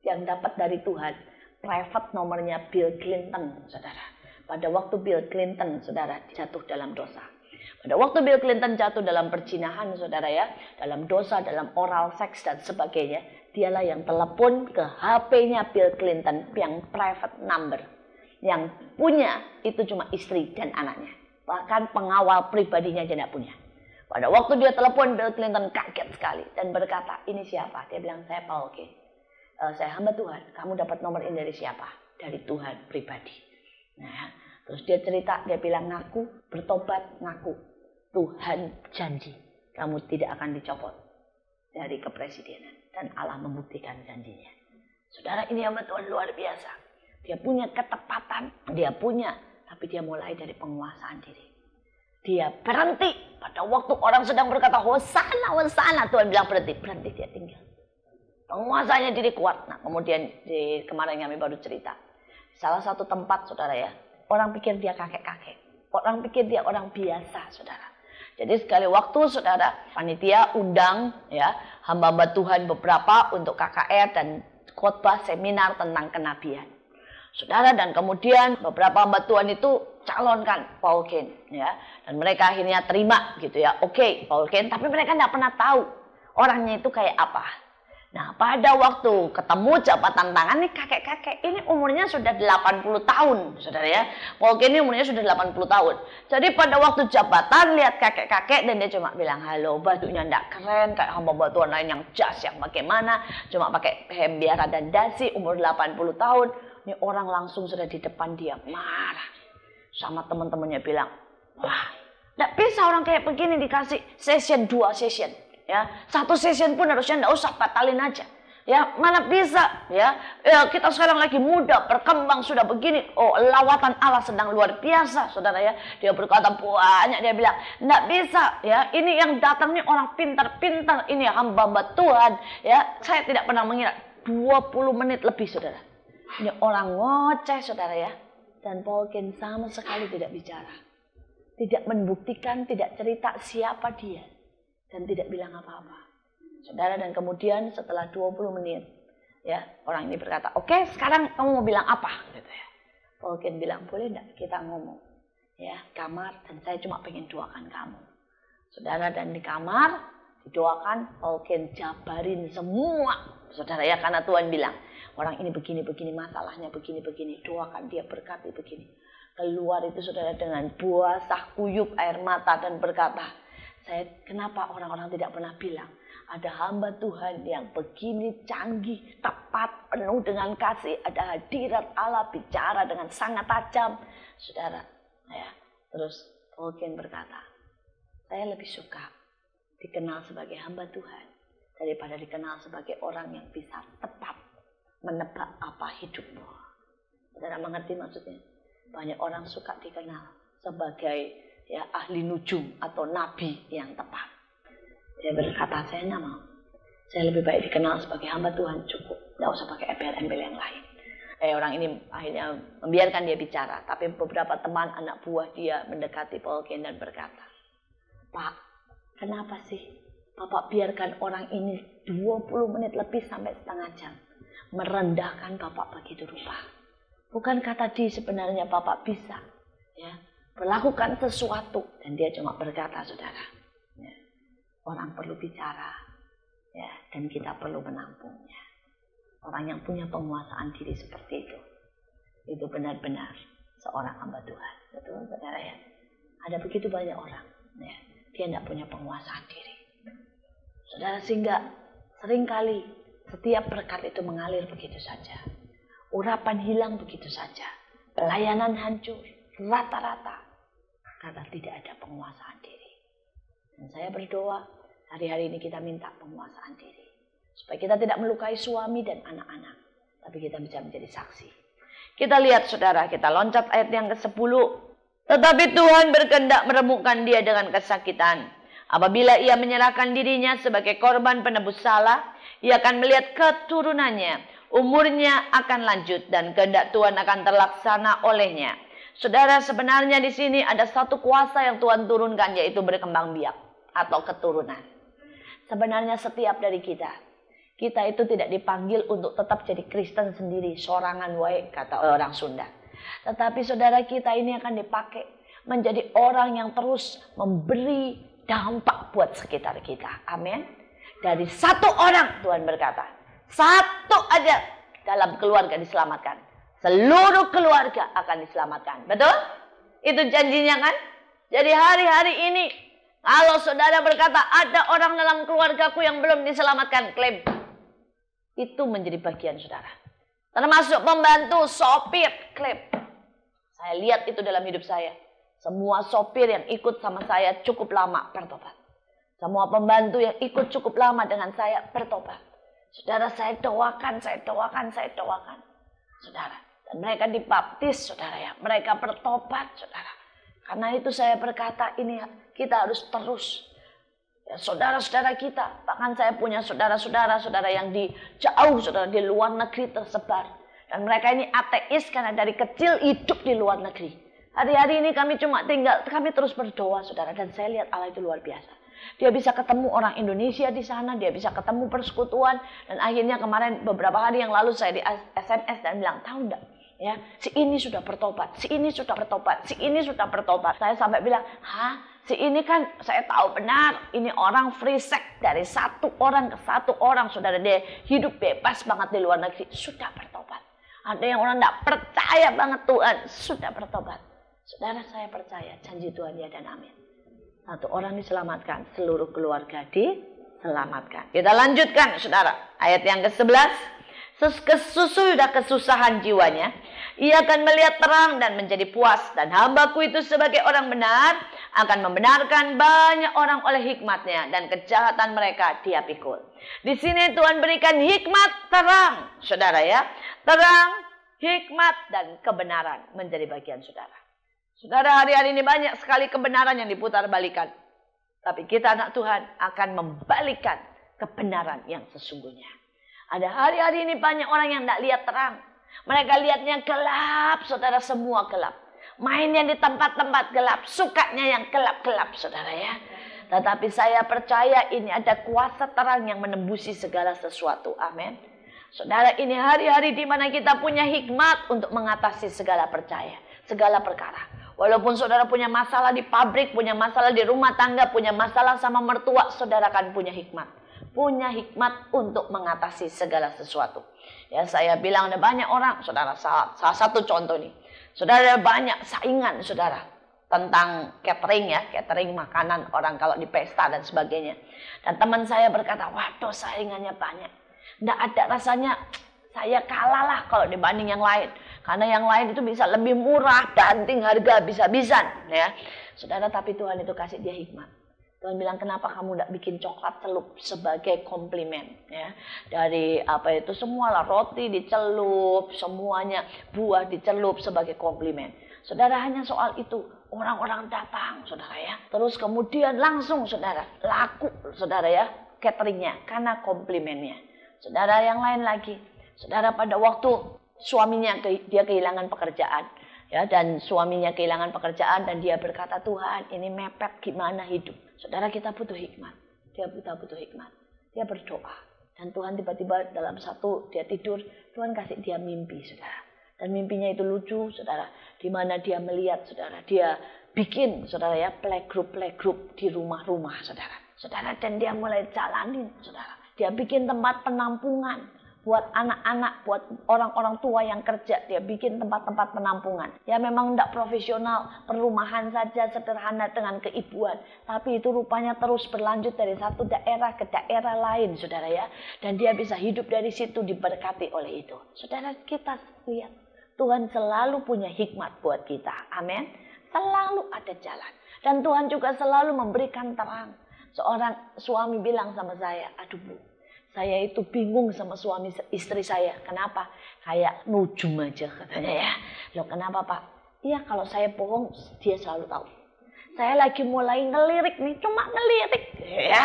[SPEAKER 1] yang dapat dari Tuhan. Private nomornya Bill Clinton, saudara. Pada waktu Bill Clinton, saudara, jatuh dalam dosa. Pada waktu Bill Clinton jatuh dalam perzinahan, saudara ya. Dalam dosa, dalam oral seks dan sebagainya. Dialah yang telepon ke HP-nya Bill Clinton yang private number. Yang punya itu cuma istri dan anaknya. Bahkan pengawal pribadinya aja tidak punya. Pada waktu dia telepon, Bill Clinton kaget sekali dan berkata, ini siapa? Dia bilang, saya Paul Cain. Saya hamba Tuhan. Kamu dapat nomor ini dari siapa? Dari Tuhan pribadi. Nah, terus dia cerita, dia bilang, ngaku, bertobat, ngaku. Tuhan janji, kamu tidak akan dicopot dari kepresidenan. Dan Allah membuktikan janjinya. Saudara, ini hamba Tuhan luar biasa. Dia punya ketepatan, tapi dia mulai dari penguasaan diri. Dia berhenti pada waktu orang sedang berkata Hosana, Hosana, Tuhan bilang berhenti, dia tinggal. Penguasanya diri kuat. Nah, kemudian kemarin kami baru cerita, salah satu tempat, saudara ya, orang pikir dia kakek-kakek, orang pikir dia orang biasa, saudara. Jadi sekali waktu, saudara, panitia undang ya hamba-hamba Tuhan beberapa untuk KKR dan khotbah seminar tentang kenabian. Saudara, dan kemudian beberapa hamba Tuhan itu calonkan Paul Cain, ya. Dan mereka akhirnya terima gitu ya. Oke, Paul Cain, tapi mereka tidak pernah tahu orangnya itu kayak apa. Nah, pada waktu ketemu jabatan tangan nih kakek-kakek, ini umurnya sudah 80 tahun, saudara ya. Paul Cain ini umurnya sudah 80 tahun. Jadi pada waktu jabatan lihat kakek-kakek dan dia cuma bilang, halo, bajunya enggak keren, kayak hamba Tuhan lain yang jas, yang bagaimana, cuma pakai hem biara dan dasi, umur 80 tahun. Ini orang langsung sudah di depan dia, marah. Sama teman-temannya bilang, wah, enggak bisa orang kayak begini dikasih session, 2 session. Ya, 1 session pun harusnya enggak usah, batalin aja. Ya, mana bisa, ya. Kita sekarang lagi muda, berkembang sudah begini. Oh, lawatan Allah sedang luar biasa, saudara ya. Dia berkata banyak, dia bilang, enggak bisa, ya. Ini yang datang nih orang pintar-pintar, ini hamba-hamba Tuhan, ya. Saya tidak pernah mengira 20 menit lebih, saudara. Ini orang ngoceh, saudara ya. Dan Paul Cain sama sekali tidak bicara. Tidak membuktikan, tidak cerita siapa dia. Dan tidak bilang apa-apa. Saudara, dan kemudian setelah 20 menit, ya, orang ini berkata, oke, sekarang kamu mau bilang apa? Gitu ya. Paul Cain bilang, boleh enggak kita ngomong? Ya, kamar, dan saya cuma pengen doakan kamu. Saudara, dan di kamar, didoakan, Paul Cain jabarin semua. Saudara ya, karena Tuhan bilang, orang ini begini-begini, masalahnya begini-begini, doakan dia, berkati begini. Keluar itu saudara dengan basah kuyup air mata dan berkata, kenapa orang-orang tidak pernah bilang ada hamba Tuhan yang begini canggih, tepat, penuh dengan kasih, ada hadirat Allah bicara dengan sangat tajam, saudara. Ya, terus Paul Cain berkata, saya lebih suka dikenal sebagai hamba Tuhan daripada dikenal sebagai orang yang bisa tepat menebak apa hidupmu. Saudara mengerti maksudnya? Banyak orang suka dikenal sebagai ya ahli nujum atau nabi yang tepat. Dia berkata, saya tidak mau. Saya lebih baik dikenal sebagai hamba Tuhan, cukup. Tidak usah pakai embel-embel yang lain. Orang ini akhirnya membiarkan dia bicara. Tapi beberapa teman anak buah dia mendekati Paul Cain dan berkata, Pak, kenapa sih Bapak biarkan orang ini 20 menit lebih sampai setengah jam merendahkan Bapak begitu rupa? Bukankah tadi sebenarnya Bapak bisa ya melakukan sesuatu? Dan dia cuma berkata, saudara, ya, orang perlu bicara, ya, dan kita perlu menampungnya. Orang yang punya penguasaan diri seperti itu benar-benar seorang hamba Tuhan. Betul, saudara ya. Ada begitu banyak orang, ya, dia tidak punya penguasaan diri. Saudara, sehingga seringkali setiap berkat itu mengalir begitu saja. Urapan hilang begitu saja. Pelayanan hancur, rata-rata. Karena tidak ada penguasaan diri. Dan saya berdoa, hari-hari ini kita minta penguasaan diri. Supaya kita tidak melukai suami dan anak-anak. Tapi kita bisa menjadi saksi. Kita lihat saudara, kita loncat ayat yang ke-10. Tetapi Tuhan berkehendak meremukkan dia dengan kesakitan. Apabila ia menyerahkan dirinya sebagai korban penebus salah, ia akan melihat keturunannya. Umurnya akan lanjut dan kehendak Tuhan akan terlaksana olehnya. Saudara, sebenarnya di sini ada satu kuasa yang Tuhan turunkan, yaitu berkembang biak atau keturunan. Sebenarnya setiap dari kita itu tidak dipanggil untuk tetap jadi Kristen sendiri, sorangan wae kata orang Sunda. Tetapi saudara, kita ini akan dipakai menjadi orang yang terus memberi dampak buat sekitar kita. Amin. Dari satu orang, Tuhan berkata, satu aja dalam keluarga diselamatkan, seluruh keluarga akan diselamatkan. Betul? Itu janjinya kan? Jadi hari-hari ini, kalau saudara berkata, ada orang dalam keluargaku yang belum diselamatkan, klaim. Itu menjadi bagian saudara. Termasuk pembantu, sopir, klaim. Saya lihat itu dalam hidup saya. Semua sopir yang ikut sama saya cukup lama bertobat. Semua pembantu yang ikut cukup lama dengan saya bertobat. Saudara, saya doakan. Saudara, dan mereka dibaptis, saudara ya. Mereka bertobat, saudara. Karena itu saya berkata, ini kita harus terus. Ya, saudara-saudara kita, bahkan saya punya saudara-saudara yang di jauh, saudara, di luar negeri tersebar. Dan mereka ini ateis karena dari kecil hidup di luar negeri. Hari-hari ini kami terus berdoa, saudara. Dan saya lihat Allah itu luar biasa. Dia bisa ketemu orang Indonesia di sana, dia bisa ketemu persekutuan. Dan akhirnya kemarin beberapa hari yang lalu saya di SMS dan bilang, tahu enggak, Ya, si ini sudah bertobat, si ini sudah bertobat, si ini sudah bertobat. Saya sampai bilang, si ini kan saya tahu benar, ini orang free sex dari satu orang ke satu orang, saudara, dia hidup bebas banget di luar negeri, sudah bertobat. Ada yang orang tidak percaya banget Tuhan, sudah bertobat. Saudara, saya percaya janji Tuhan ya dan amin. Satu orang diselamatkan, seluruh keluarga diselamatkan. Kita lanjutkan, saudara, ayat yang ke-11. Sesudah kesusahan jiwanya, ia akan melihat terang dan menjadi puas. Dan hambaku itu sebagai orang benar akan membenarkan banyak orang oleh hikmatnya, dan kejahatan mereka dia pikul. Di sini Tuhan berikan hikmat, terang, saudara ya. Terang, hikmat, dan kebenaran menjadi bagian saudara. Saudara, hari-hari ini banyak sekali kebenaran yang diputar balikan. Tapi kita anak Tuhan akan membalikan kebenaran yang sesungguhnya. Ada hari-hari ini banyak orang yang tidak lihat terang. Mereka lihatnya gelap, saudara, semua gelap. Mainnya di tempat-tempat gelap, sukanya yang gelap-gelap, saudara ya. Tetapi saya percaya ini ada kuasa terang yang menembusi segala sesuatu. Amin. Saudara, ini hari-hari di mana kita punya hikmat untuk mengatasi segala perkara. Walaupun saudara punya masalah di pabrik, punya masalah di rumah tangga, punya masalah sama mertua, saudara akan punya hikmat. Punya hikmat untuk mengatasi segala sesuatu. Ya, saya bilang ada banyak orang, saudara, salah satu contoh nih. Saudara, ada banyak saingan, saudara, tentang catering ya, catering makanan orang kalau di pesta dan sebagainya. Dan teman saya berkata, waduh, saingannya banyak. Nggak ada rasanya, saya kalah lah kalau dibanding yang lain. Karena yang lain itu bisa lebih murah, banting harga bisa-bisan. Ya. Saudara, tapi Tuhan itu kasih dia hikmat. Tuhan bilang, kenapa kamu tidak bikin coklat celup sebagai komplimen, ya? Dari semua lah, roti dicelup, semuanya buah dicelup sebagai komplimen. Saudara, hanya soal itu orang-orang datang, saudara ya. Terus kemudian langsung, saudara, laku, saudara ya, cateringnya karena komplimennya. Saudara, yang lain lagi, saudara, pada waktu suaminya dia kehilangan pekerjaan. Ya, dan suaminya kehilangan pekerjaan dan dia berkata, Tuhan, ini mepet, gimana hidup? Saudara, kita butuh hikmat. Dia butuh hikmat. Dia berdoa. Dan Tuhan tiba-tiba dalam dia tidur, Tuhan kasih dia mimpi, saudara. Dan mimpinya itu lucu, saudara. Di mana dia melihat, saudara, dia bikin, saudara ya, playgroup di rumah-rumah, saudara. Saudara, dan dia mulai jalanin, saudara. Dia bikin tempat penampungan. Buat anak-anak, buat orang-orang tua yang kerja, dia bikin tempat-tempat penampungan. Ya memang tidak profesional, perumahan saja sederhana dengan keibuan. Tapi itu rupanya terus berlanjut dari satu daerah ke daerah lain, saudara ya. Dan dia bisa hidup dari situ, diberkati oleh itu. Saudara, kita lihat, Tuhan selalu punya hikmat buat kita. Amin. Selalu ada jalan. Dan Tuhan juga selalu memberikan terang. Seorang suami bilang sama saya, aduh Bu, saya itu bingung sama suami istri saya. Kenapa? Kayak nujum aja katanya ya. Loh, kenapa Pak? Iya, kalau saya bohong dia selalu tahu. Saya lagi mulai ngelirik nih, cuma ngelirik ya.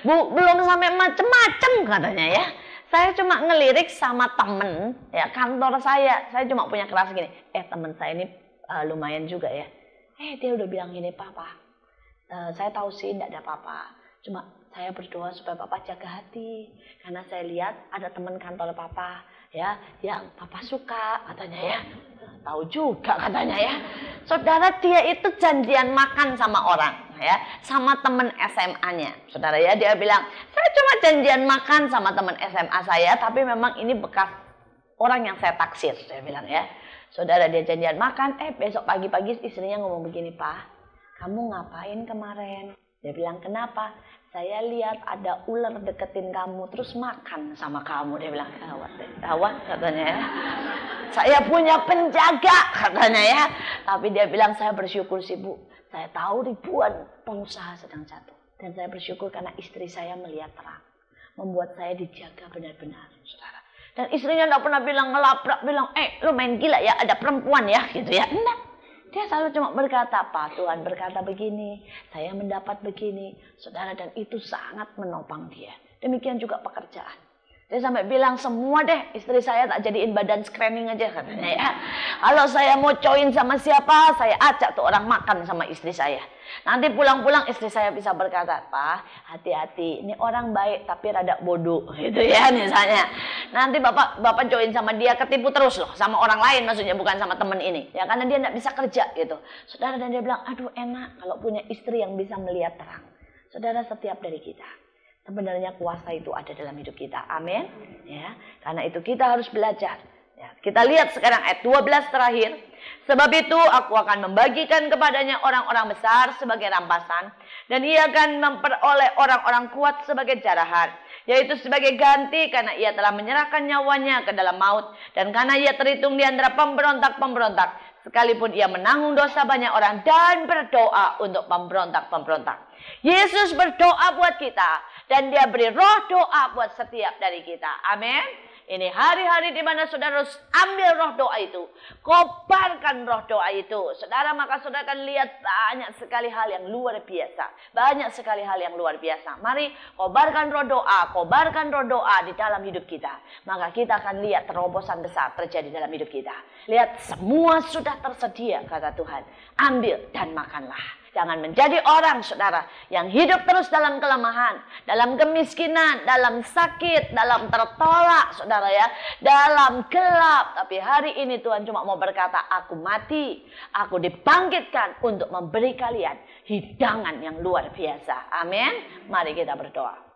[SPEAKER 1] Belum sampai macem-macem katanya ya. Saya cuma ngelirik sama temen ya, kantor saya. Saya cuma punya kelas gini. Teman saya ini lumayan juga ya. Dia udah bilang gini, Papa, saya tahu sih enggak ada apa-apa. Cuma saya berdoa supaya Papa jaga hati. Karena saya lihat ada teman kantor Papa ya, yang Papa suka katanya ya. Tahu juga katanya ya. Saudara, dia itu janjian makan sama orang ya, sama teman SMA-nya. Saudara ya, dia bilang, saya cuma janjian makan sama teman SMA saya, tapi memang ini bekas orang yang saya taksir, saya bilang ya. Saudara, dia janjian makan, besok pagi-pagi istrinya ngomong begini, Pak, kamu ngapain kemarin? Dia bilang, kenapa? Saya lihat ada ular deketin kamu, terus makan sama kamu. Dia bilang, gawat katanya ya. Saya punya penjaga katanya ya. Tapi dia bilang, saya bersyukur sih Bu. Saya tahu ribuan pengusaha sedang jatuh. Dan saya bersyukur karena istri saya melihat terang. Membuat saya dijaga benar-benar, saudara. Dan istrinya tidak pernah bilang ngelabrak, bilang, lu main gila ya, ada perempuan ya, gitu ya. Enggak. Dia selalu cuma berkata, Pak, Tuhan berkata begini, saya mendapat begini. Saudara, dan itu sangat menopang dia. Demikian juga pekerjaan. Dia sampai bilang, semua deh istri saya tak jadiin badan screening aja katanya ya. Kalau saya mau join sama siapa, saya ajak tuh orang makan sama istri saya. Nanti pulang-pulang istri saya bisa berkata, Pak, hati-hati, ini orang baik tapi rada bodoh gitu ya misalnya. nanti Bapak join sama dia ketipu terus loh, sama orang lain maksudnya, bukan sama temen ini. Ya, karena dia nggak bisa kerja gitu. Saudara, dan dia bilang, aduh enak kalau punya istri yang bisa melihat terang. Saudara, setiap dari kita, sebenarnya kuasa itu ada dalam hidup kita. Amin. Ya, karena itu kita harus belajar. Ya, kita lihat sekarang ayat 12 terakhir. Sebab itu aku akan membagikan kepadanya orang-orang besar sebagai rampasan, dan ia akan memperoleh orang-orang kuat sebagai jarahan, yaitu sebagai ganti karena ia telah menyerahkan nyawanya ke dalam maut, dan karena ia terhitung di antara pemberontak-pemberontak, sekalipun ia menanggung dosa banyak orang dan berdoa untuk pemberontak-pemberontak. Yesus berdoa buat kita, dan dia beri roh doa buat setiap dari kita. Amin. Ini hari-hari di mana saudara harus ambil roh doa itu. Kobarkan roh doa itu. Saudara, maka saudara akan lihat banyak sekali hal yang luar biasa. Banyak sekali hal yang luar biasa. Mari kobarkan roh doa. Kobarkan roh doa di dalam hidup kita. Maka kita akan lihat terobosan besar terjadi dalam hidup kita. Lihat, semua sudah tersedia, kata Tuhan. Ambil dan makanlah. Jangan menjadi orang, saudara, yang hidup terus dalam kelemahan, dalam kemiskinan, dalam sakit, dalam tertolak, saudara ya, dalam gelap. Tapi hari ini Tuhan cuma mau berkata, aku mati, aku dibangkitkan untuk memberi kalian hidangan yang luar biasa. Amin. Mari kita berdoa.